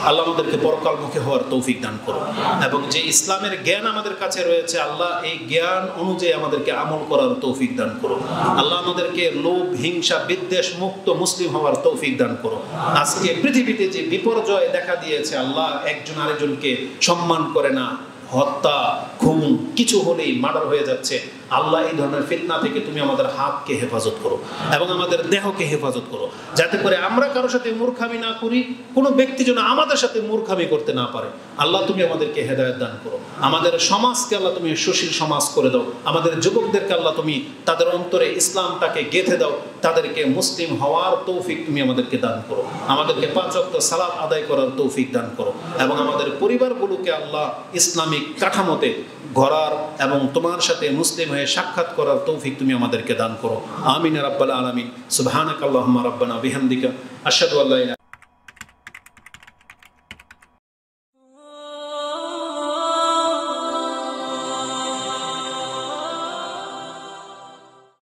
আল্লাহ আমাদেরকে পরকালমুখী হওয়ার তৌফিক দান করুন, এবং যে ইসলামের জ্ঞান আমাদের কাছে রয়েছে আল্লাহ এই জ্ঞান অনুযায়ী আমাদেরকে আমল করার তৌফিক দান করুন। আল্লাহ আমাদেরকে লোভ, হিংসা, বিদ্বেষ মুক্ত মুসলিম হওয়ার তৌফিক দান করুন। আজকে পৃথিবীতে যে বিপর্যয় দেখা দিয়েছে, আল্লাহ একজন আরেকজনকে সম্মান করে না, হত্যা, খুন, কিছু হলেই মার্ডার হয়ে যাচ্ছে। আল্লাহ এই ধরনের ফিতনা থেকে তুমি আমাদের হাতকে হেফাজত করো এবং আমাদের দেহকে হেফাজত করো, যাতে করে আমরা কারোর সাথে মূর্খামি না করি, কোনো ব্যক্তি যেন আমাদের সাথে মূর্খামি করতে না পারে। আল্লাহ তুমি আমাদেরকে হেদায়েত দান করো। আমাদের সমাজকে আল্লাহ তুমি সুশীল সমাজ করে দাও। আমাদের যুবকদেরকে আল্লাহ তুমি তাদের অন্তরে ইসলামটাকে গেঁথে দাও, তাদেরকে মুসলিম হওয়ার তৌফিক তুমি আমাদেরকে দান করো। আমাদেরকে 5 ওয়াক্ত সালাত আদায় করার তৌফিক দান করো, এবং আমাদের পরিবারগুলোকে আল্লাহ ইসলামিক কাঠামোতে গড়ার এবং তোমার সাথে মুসলিম হয়ে সাক্ষাৎ করার তৌফিক তুমি আমাদেরকে দান করো। আমিন রাব্বাল আলামিন। সুবহানাকাল্লাহুম্মা রাব্বানা বিহামদিকা আশহাদু আল্লা ইলাহা